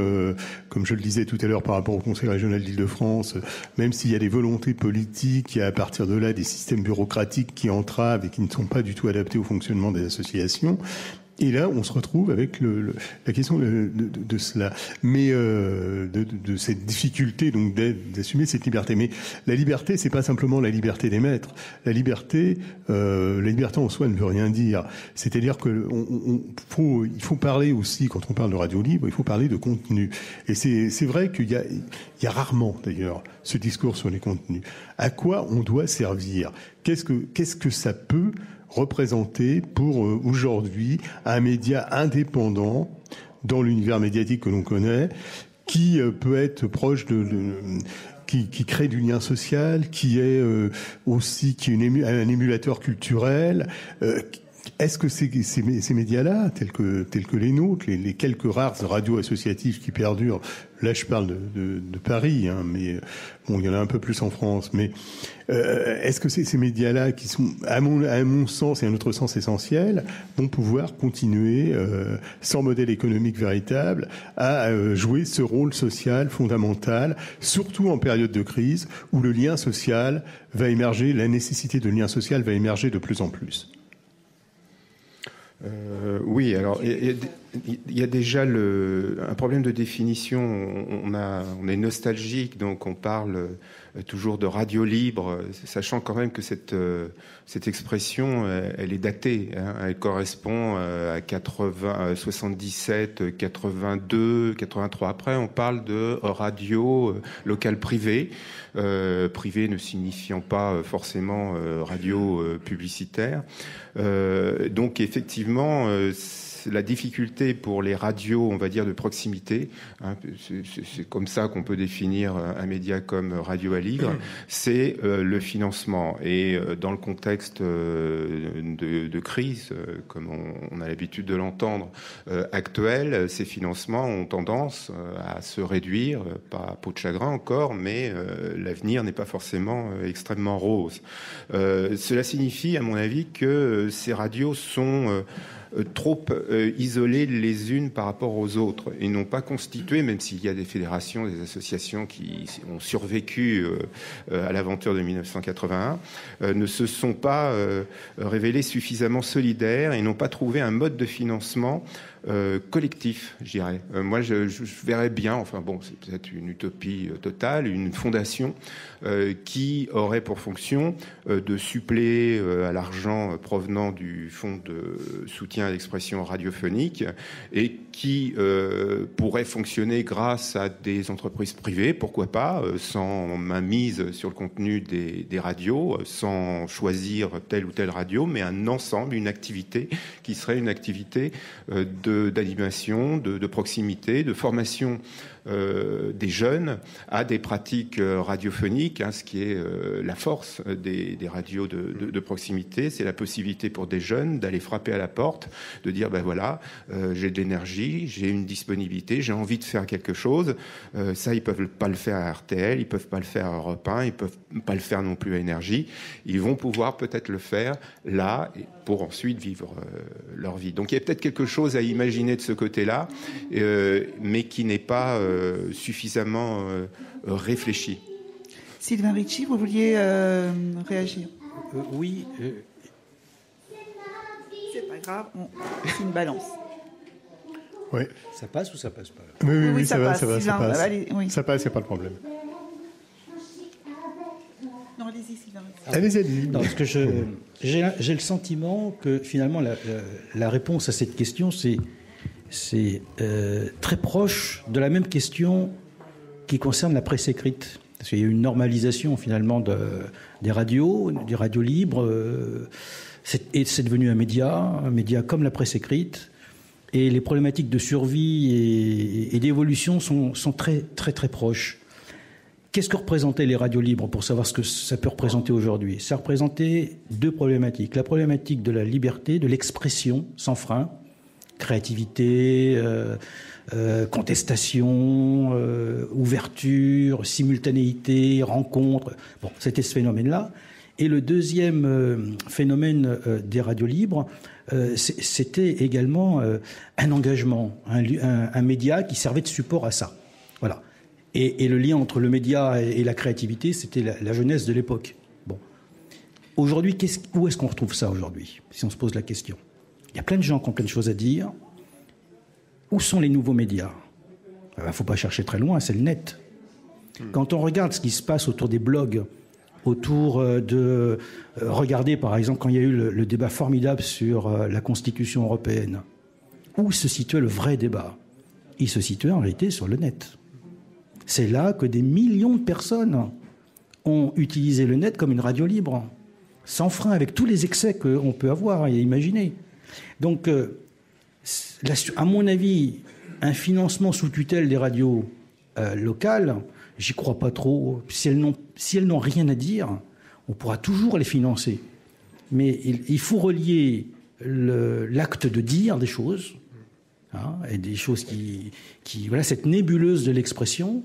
comme je le disais tout à l'heure par rapport au Conseil régional d'Île-de-France, même s'il y a des volontés politiques, il y a à partir de là des systèmes bureaucratiques qui entravent et qui ne sont pas du tout adaptés au fonctionnement des associations. Et là, on se retrouve avec la question de cela, mais de cette difficulté donc d'assumer cette liberté. Mais la liberté, c'est pas simplement la liberté d'émettre. La liberté en soi ne veut rien dire. C'est-à-dire que il faut parler aussi, quand on parle de radio libre, il faut parler de contenu. Et c'est vrai qu'il y a rarement, d'ailleurs, ce discours sur les contenus. À quoi on doit servir ? Qu'est-ce que ça peut représenter pour aujourd'hui un média indépendant dans l'univers médiatique que l'on connaît, qui peut être proche qui crée du lien social, qui est aussi un émulateur culturel. Est-ce que ces médias-là, tels que les nôtres, les quelques rares radios associatives qui perdurent, là je parle de Paris, hein, mais bon, il y en a un peu plus en France, mais est-ce que ces médias-là, qui sont à mon sens et à notre sens essentiels, vont pouvoir continuer, sans modèle économique véritable, à jouer ce rôle social fondamental, surtout en période de crise, où le lien social va émerger, la nécessité de lien social va émerger de plus en plus? Oui, alors il y a déjà un problème de définition. On est nostalgique, donc on parle toujours de radio libre, sachant quand même que cette expression, elle est datée. Hein, elle correspond à 77, 82, 83. Après, on parle de radio locale privée. Privé ne signifiant pas forcément radio publicitaire. Donc effectivement, la difficulté pour les radios, on va dire, de proximité, hein, c'est comme ça qu'on peut définir un média comme Radio Aligre, c'est le financement. Et dans le contexte de crise, comme on a l'habitude de l'entendre, actuel, ces financements ont tendance à se réduire, pas à peau de chagrin encore, mais l'avenir n'est pas forcément extrêmement rose. Cela signifie, à mon avis, que ces radios sont trop isolées les unes par rapport aux autres et n'ont pas constitué, même s'il y a des fédérations, des associations qui ont survécu à l'aventure de 1981, ne se sont pas révélées suffisamment solidaires et n'ont pas trouvé un mode de financement collectif, je dirais. Moi, je verrais bien, enfin bon, c'est peut-être une utopie totale, une fondation qui aurait pour fonction de suppléer à l'argent provenant du fonds de soutien à l'expression radiophonique et qui pourrait fonctionner grâce à des entreprises privées, pourquoi pas, sans mainmise sur le contenu des radios, sans choisir telle ou telle radio, mais un ensemble, une activité qui serait une activité d'animation, de proximité, de formation des jeunes à des pratiques radiophoniques, ce qui est la force des radios de proximité. C'est la possibilité pour des jeunes d'aller frapper à la porte, de dire ben voilà, j'ai de l'énergie, j'ai une disponibilité, j'ai envie de faire quelque chose. Ça, ils peuvent pas le faire à RTL, ils peuvent pas le faire à Europe 1, ils peuvent pas le faire non plus à Énergie. Ils vont pouvoir peut-être le faire là pour ensuite vivre leur vie. Donc il y a peut-être quelque chose à imaginer de ce côté-là, mais qui n'est pas suffisamment réfléchi. Sylvain Ricci, vous vouliez réagir? Oui. C'est pas grave, c'est une balance. Oui. Ça passe ou ça passe pas? Oui, ça passe. Allez, oui. Ça passe, c'est pas le problème. Non, allez-y, Sylvain. Allez-y. Non, parce que j'ai le sentiment que finalement la réponse à cette question, c'est très proche de la même question qui concerne la presse écrite. Parce qu'il y a eu une normalisation finalement des radios libres, et c'est devenu un média comme la presse écrite. Et les problématiques de survie et d'évolution sont très, très, très proches. Qu'est-ce que représentaient les radios libres pour savoir ce que ça peut représenter aujourd'hui? Ça représentait deux problématiques. La problématique de la liberté, de l'expression sans frein, créativité, contestation, ouverture, simultanéité, rencontre. Bon, c'était ce phénomène-là. Et le deuxième phénomène des radios libres, c'était également un engagement, un média qui servait de support à ça. Voilà. Et le lien entre le média et la créativité, c'était la jeunesse de l'époque. Bon. Aujourd'hui, où est-ce qu'on retrouve ça aujourd'hui, si on se pose la question? Il y a plein de gens qui ont plein de choses à dire. Où sont les nouveaux médias? Il ne faut pas chercher très loin, c'est le net. Quand on regarde ce qui se passe autour des blogs, autour de... regardez par exemple quand il y a eu le débat formidable sur la Constitution européenne. Où se situait le vrai débat? Il se situait en réalité sur le net. C'est là que des millions de personnes ont utilisé le net comme une radio libre, sans frein, avec tous les excès qu'on peut avoir et imaginer. Donc, à mon avis, un financement sous tutelle des radios locales, j'y crois pas trop. Si elles n'ont rien à dire, on pourra toujours les financer. Mais il faut relier l'acte de dire des choses, et des choses qui voilà, cette nébuleuse de l'expression,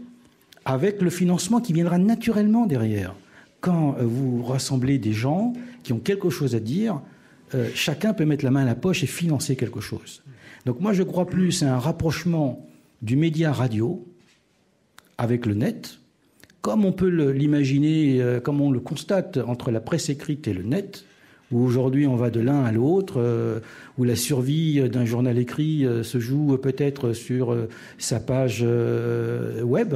avec le financement qui viendra naturellement derrière. Quand vous rassemblez des gens qui ont quelque chose à dire, chacun peut mettre la main à la poche et financer quelque chose. Donc moi, je crois plus à un rapprochement du média radio avec le net, comme on peut l'imaginer, comme on le constate entre la presse écrite et le net, où aujourd'hui on va de l'un à l'autre, où la survie d'un journal écrit se joue peut-être sur sa page web.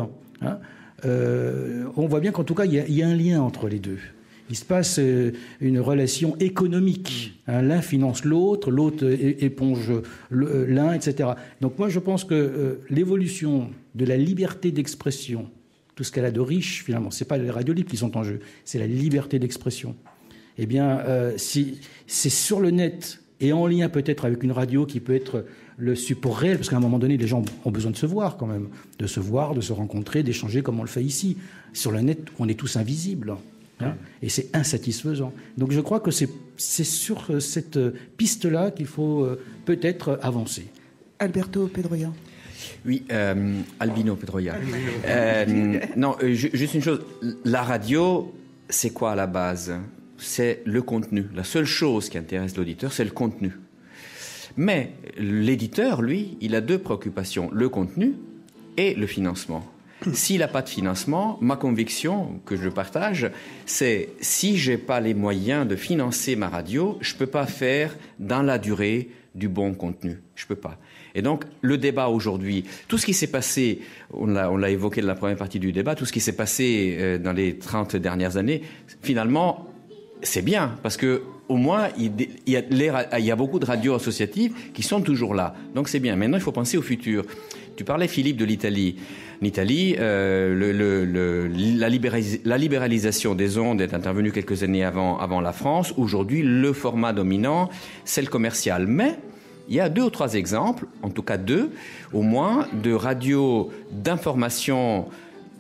On voit bien qu'en tout cas, il y a un lien entre les deux. Il se passe une relation économique. L'un finance l'autre, l'autre éponge l'un, etc. Donc moi, je pense que l'évolution de la liberté d'expression, tout ce qu'elle a de riche, finalement, ce n'est pas les radios libres qui sont en jeu, c'est la liberté d'expression. Eh bien, c'est sur le net et en lien peut-être avec une radio qui peut être le support réel, parce qu'à un moment donné, les gens ont besoin de se voir quand même, de se voir, de se rencontrer, d'échanger comme on le fait ici. Sur le net, on est tous invisibles. Et c'est insatisfaisant. Donc je crois que c'est sur cette piste-là qu'il faut peut-être avancer. Alberto Pedroia. Oui, Albino Pedroia. Non, juste une chose. La radio, c'est quoi à la base? C'est le contenu. La seule chose qui intéresse l'auditeur, c'est le contenu. Mais l'éditeur, lui, il a 2 préoccupations, le contenu et le financement. S'il n'a pas de financement, ma conviction que je partage, c'est si je n'ai pas les moyens de financer ma radio, je ne peux pas faire dans la durée du bon contenu. Je ne peux pas. Et donc, le débat aujourd'hui, tout ce qui s'est passé, on l'a évoqué dans la première partie du débat, tout ce qui s'est passé dans les 30 dernières années, finalement, c'est bien, parce que au moins, il y a beaucoup de radios associatives qui sont toujours là. Donc, c'est bien. Maintenant, il faut penser au futur. Tu parlais, Philippe, de l'Italie. En Italie, la libéralisation des ondes est intervenue quelques années avant la France. Aujourd'hui, le format dominant, c'est le commercial. Mais il y a 2 ou 3 exemples, en tout cas 2, au moins, de radios d'information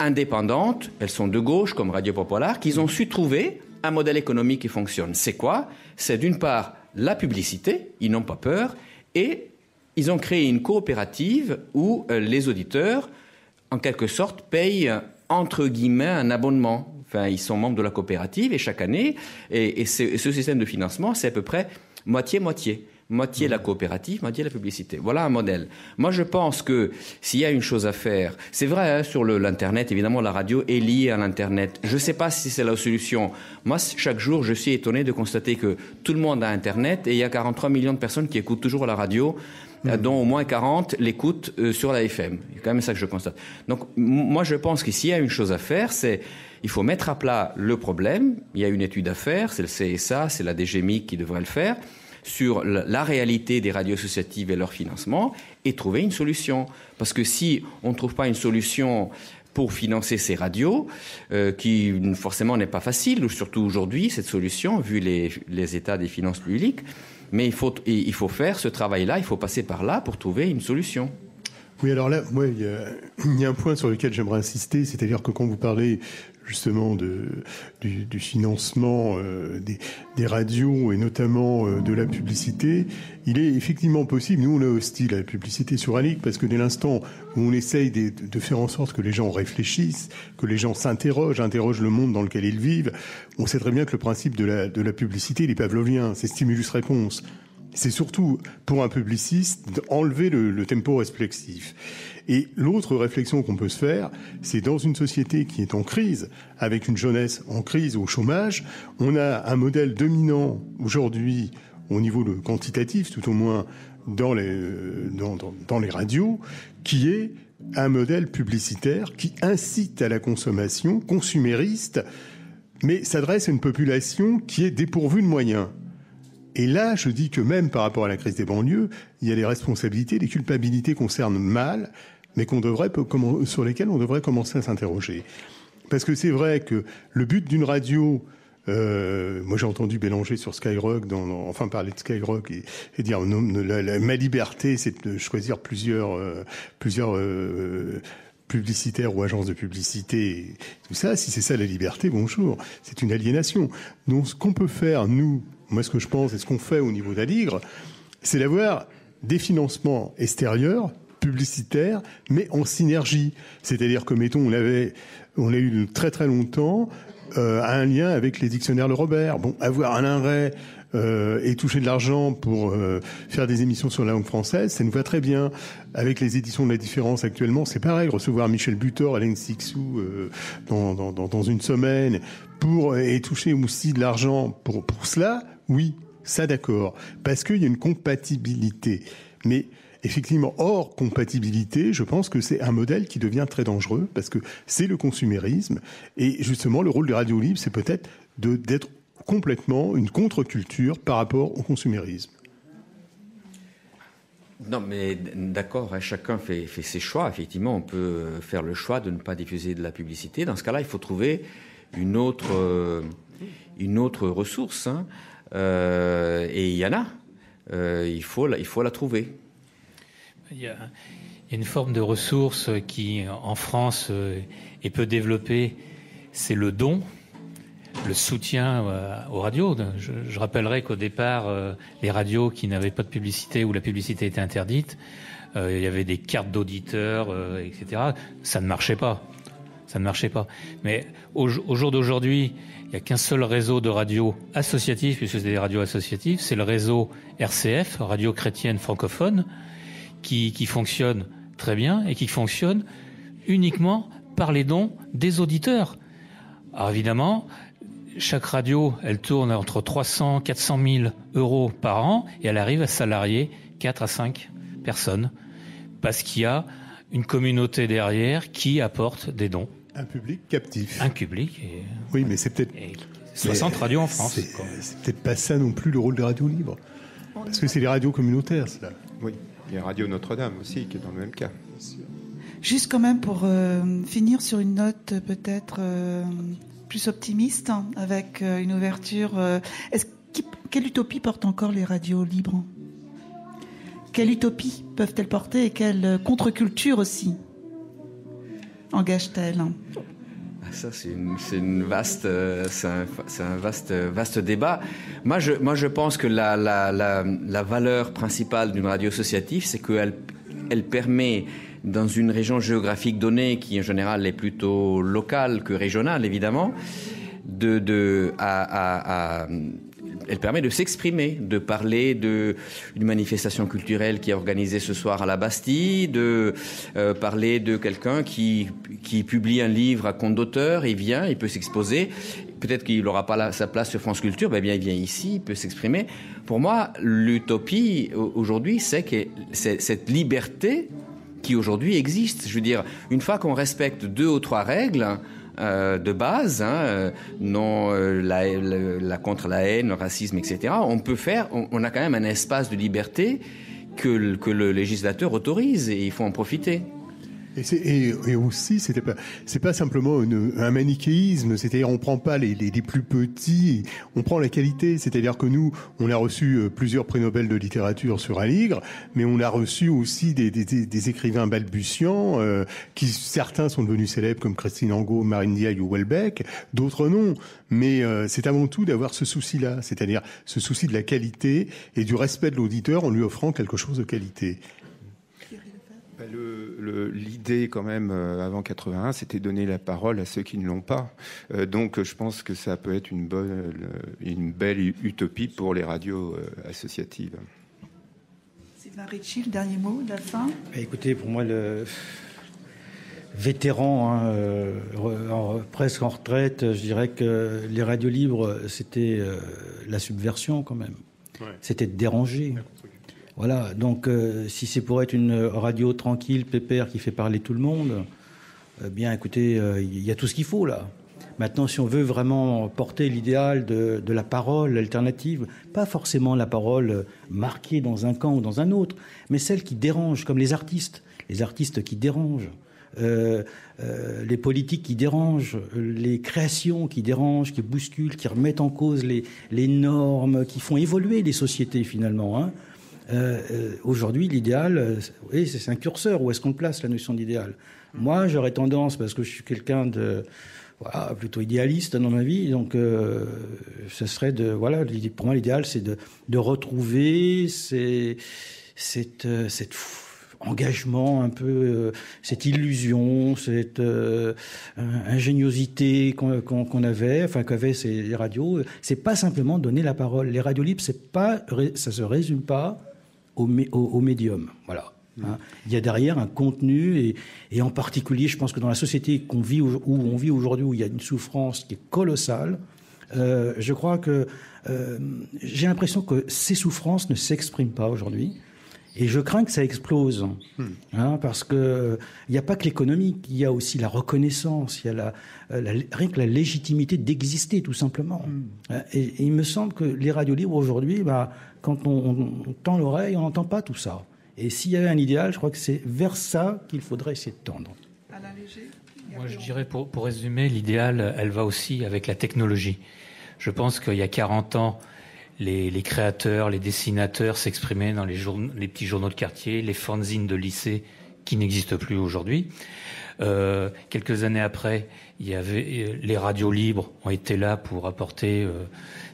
indépendantes. Elles sont de gauche, comme Radio Popolare, qui ont su trouver un modèle économique qui fonctionne. C'est quoi? C'est d'une part la publicité, ils n'ont pas peur, et ils ont créé une coopérative où les auditeurs, en quelque sorte, payent, entre guillemets, un abonnement. Enfin, ils sont membres de la coopérative, et chaque année, et ce système de financement, c'est à peu près moitié-moitié. Moitié la coopérative, moitié la publicité. Voilà un modèle. Moi, je pense que s'il y a une chose à faire, c'est vrai, sur l'Internet, évidemment, la radio est liée à l'Internet. Je ne sais pas si c'est la solution. Moi, chaque jour, je suis étonné de constater que tout le monde a Internet et il y a 43 millions de personnes qui écoutent toujours la radio, dont au moins 40 l'écoutent sur la FM. C'est quand même ça que je constate. Donc, moi, je pense que s'il y a une chose à faire, c'est il faut mettre à plat le problème. Il y a une étude à faire, c'est le CSA, c'est la DGMIC qui devrait le faire, sur la réalité des radios associatives et leur financement, et trouver une solution. Parce que si on ne trouve pas une solution pour financer ces radios, qui forcément n'est pas facile, surtout aujourd'hui, cette solution, vu les états des finances publiques, mais il faut faire ce travail-là, il faut passer par là pour trouver une solution. Oui, alors là, il y a un point sur lequel j'aimerais insister, c'est-à-dire que quand vous parlez justement du financement des radios et notamment de la publicité, il est effectivement possible, nous on est hostile à la publicité sur Alix, parce que dès l'instant où on essaye de faire en sorte que les gens réfléchissent, que les gens interrogent le monde dans lequel ils vivent, on sait très bien que le principe de la publicité, il est pavlovien, c'est stimulus-réponse. C'est surtout, pour un publiciste, d'enlever le tempo réflexif. Et l'autre réflexion qu'on peut se faire, c'est dans une société qui est en crise, avec une jeunesse en crise au chômage, on a un modèle dominant aujourd'hui au niveau quantitatif, tout au moins dans les radios, qui est un modèle publicitaire qui incite à la consommation consumériste, mais s'adresse à une population qui est dépourvue de moyens. Et là, je dis que même par rapport à la crise des banlieues, il y a des responsabilités, des culpabilités concernent mal, mais sur lesquelles on devrait commencer à s'interroger. Parce que c'est vrai que le but d'une radio, moi j'ai entendu Bélanger sur Skyrock, parler de Skyrock et dire ma liberté, c'est de choisir plusieurs publicitaires ou agences de publicité, tout ça. Si c'est ça la liberté, bonjour, c'est une aliénation. Donc ce qu'on peut faire, nous, moi, ce que je pense et ce qu'on fait au niveau d'Aligre, c'est d'avoir des financements extérieurs, publicitaires, mais en synergie. C'est-à-dire que, mettons, on a eu très très longtemps un lien avec les dictionnaires Le Robert. Bon, avoir Alain Ray et toucher de l'argent pour faire des émissions sur la langue française, ça nous va très bien. Avec les éditions de la Différence actuellement, c'est pareil. Recevoir Michel Butor, Alain Sixou dans une semaine et toucher aussi de l'argent pour cela, oui, ça d'accord. Parce qu'il y a une compatibilité. Mais effectivement, hors compatibilité, je pense que c'est un modèle qui devient très dangereux parce que c'est le consumérisme. Et justement, le rôle des radios libres, c'est peut-être d'être complètement une contre-culture par rapport au consumérisme. Non, mais d'accord, chacun fait ses choix. Effectivement, on peut faire le choix de ne pas diffuser de la publicité. Dans ce cas-là, il faut trouver une autre ressource. Hein. Et il y en a. Il faut la trouver. Il y a une forme de ressource qui, en France, est peu développée. C'est le don, le soutien aux radios. Je rappellerai qu'au départ, les radios qui n'avaient pas de publicité, où la publicité était interdite, il y avait des cartes d'auditeurs, etc. Ça ne marchait pas. ça ne marchait pas. Mais au jour d'aujourd'hui, il n'y a qu'un seul réseau de radios associatives, puisque c'est des radios associatives, c'est le réseau RCF, Radio Chrétienne Francophone, qui fonctionne très bien et qui fonctionne uniquement par les dons des auditeurs. Alors évidemment, chaque radio, elle tourne entre 300 et 400 000 euros par an et elle arrive à salarier 4 à 5 personnes parce qu'il y a une communauté derrière qui apporte des dons. Un public captif. Un public. Oui, mais c'est peut-être... 60 radios en France. C'est peut-être pas ça non plus le rôle des radios libres. Parce que c'est les radios communautaires, cela. Oui, il y a Radio Notre-Dame aussi qui est dans le même cas. Juste quand même pour finir sur une note peut-être plus optimiste, hein, avec une ouverture. Quelle utopie portent encore les radios libres ? Quelle utopie peuvent-elles porter et quelle contre-culture aussi engage-t-elle ? Ça, c'est un vaste débat. Moi, je pense que la valeur principale d'une radio associative, c'est qu'elle permet, dans une région géographique donnée, qui en général est plutôt locale que régionale, évidemment, elle permet de s'exprimer, de parler d'une manifestation culturelle qui est organisée ce soir à la Bastille, de parler de quelqu'un qui publie un livre à compte d'auteur, il vient, il peut s'exposer. Peut-être qu'il n'aura pas sa place sur France Culture, bien il vient ici, il peut s'exprimer. Pour moi, l'utopie aujourd'hui, c'est que cette liberté qui aujourd'hui existe. Je veux dire, une fois qu'on respecte 2 ou 3 règles de base, non la contre la haine, le racisme, etc. On a quand même un espace de liberté que le législateur autorise et il faut en profiter. Et aussi, c'est pas simplement un manichéisme, c'est-à-dire on prend pas les plus petits, on prend la qualité, c'est-à-dire que nous, on a reçu plusieurs prix Nobel de littérature sur Aligre, mais on a reçu aussi des écrivains balbutiants, qui certains sont devenus célèbres comme Christine Angot, Marine Diaye ou Houellebecq, d'autres non. Mais c'est avant tout d'avoir ce souci-là, c'est-à-dire ce souci de la qualité et du respect de l'auditeur en lui offrant quelque chose de qualité. L'idée quand même avant 81, c'était donner la parole à ceux qui ne l'ont pas. Donc je pense que ça peut être une belle utopie pour les radios associatives. Sylvain Ricci, le dernier mot de la fin. Écoutez, pour moi, le vétéran, presque en retraite, je dirais que les radios libres, c'était la subversion quand même. Ouais. C'était de déranger. Voilà, donc si c'est pour être une radio tranquille, pépère, qui fait parler tout le monde, bien écoutez, il y a tout ce qu'il faut là. Maintenant, si on veut vraiment porter l'idéal de la parole alternative, pas forcément la parole marquée dans un camp ou dans un autre, mais celle qui dérange, comme les artistes qui dérangent, les politiques qui dérangent, les créations qui dérangent, qui bousculent, qui remettent en cause les normes, qui font évoluer les sociétés finalement, hein. Aujourd'hui, l'idéal, oui, c'est un curseur. Où est-ce qu'on place la notion d'idéal ? Moi, j'aurais tendance, parce que je suis quelqu'un de plutôt idéaliste dans ma vie, donc ce serait pour moi, l'idéal, c'est de retrouver cet engagement un peu, cette illusion, cette ingéniosité qu'on avait, qu'avaient ces radios. C'est pas simplement donner la parole. Les radios libres, ça se résume pas au médium, voilà. Hein. Il y a derrière un contenu et en particulier, je pense que dans la société où on vit aujourd'hui, où il y a une souffrance qui est colossale, je crois que j'ai l'impression que ces souffrances ne s'expriment pas aujourd'hui. Et je crains que ça explose, parce que il n'y a pas que l'économie, il y a aussi la reconnaissance, il y a rien que la légitimité d'exister, tout simplement. Et il me semble que les radios libres aujourd'hui, quand on tend l'oreille, on n'entend pas tout ça. Et s'il y avait un idéal, je crois que c'est vers ça qu'il faudrait essayer de tendre. Alain Léger ? Moi, je dirais, pour résumer, l'idéal, elle va aussi avec la technologie. Je pense qu'il y a 40 ans, les créateurs, les dessinateurs s'exprimaient dans les petits journaux de quartier, les fanzines de lycée qui n'existent plus aujourd'hui. Quelques années après, les radios libres ont été là pour apporter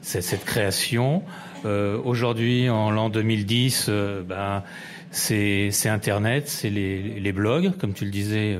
cette création. Aujourd'hui, en l'an 2010, c'est Internet, c'est les blogs, comme tu le disais,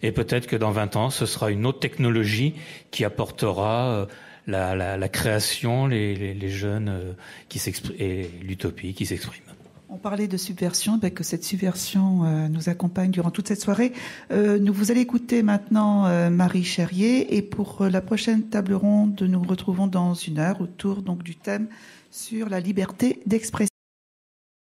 Et peut-être que dans 20 ans, ce sera une autre technologie qui apportera la création, les jeunes qui s'expriment, et l'utopie qui s'exprime. On parlait de subversion, que cette subversion nous accompagne durant toute cette soirée. Vous allez écouter maintenant Marie Cherrier, et pour la prochaine table ronde, nous nous retrouvons dans 1 heure autour donc du thème sur la liberté d'expression.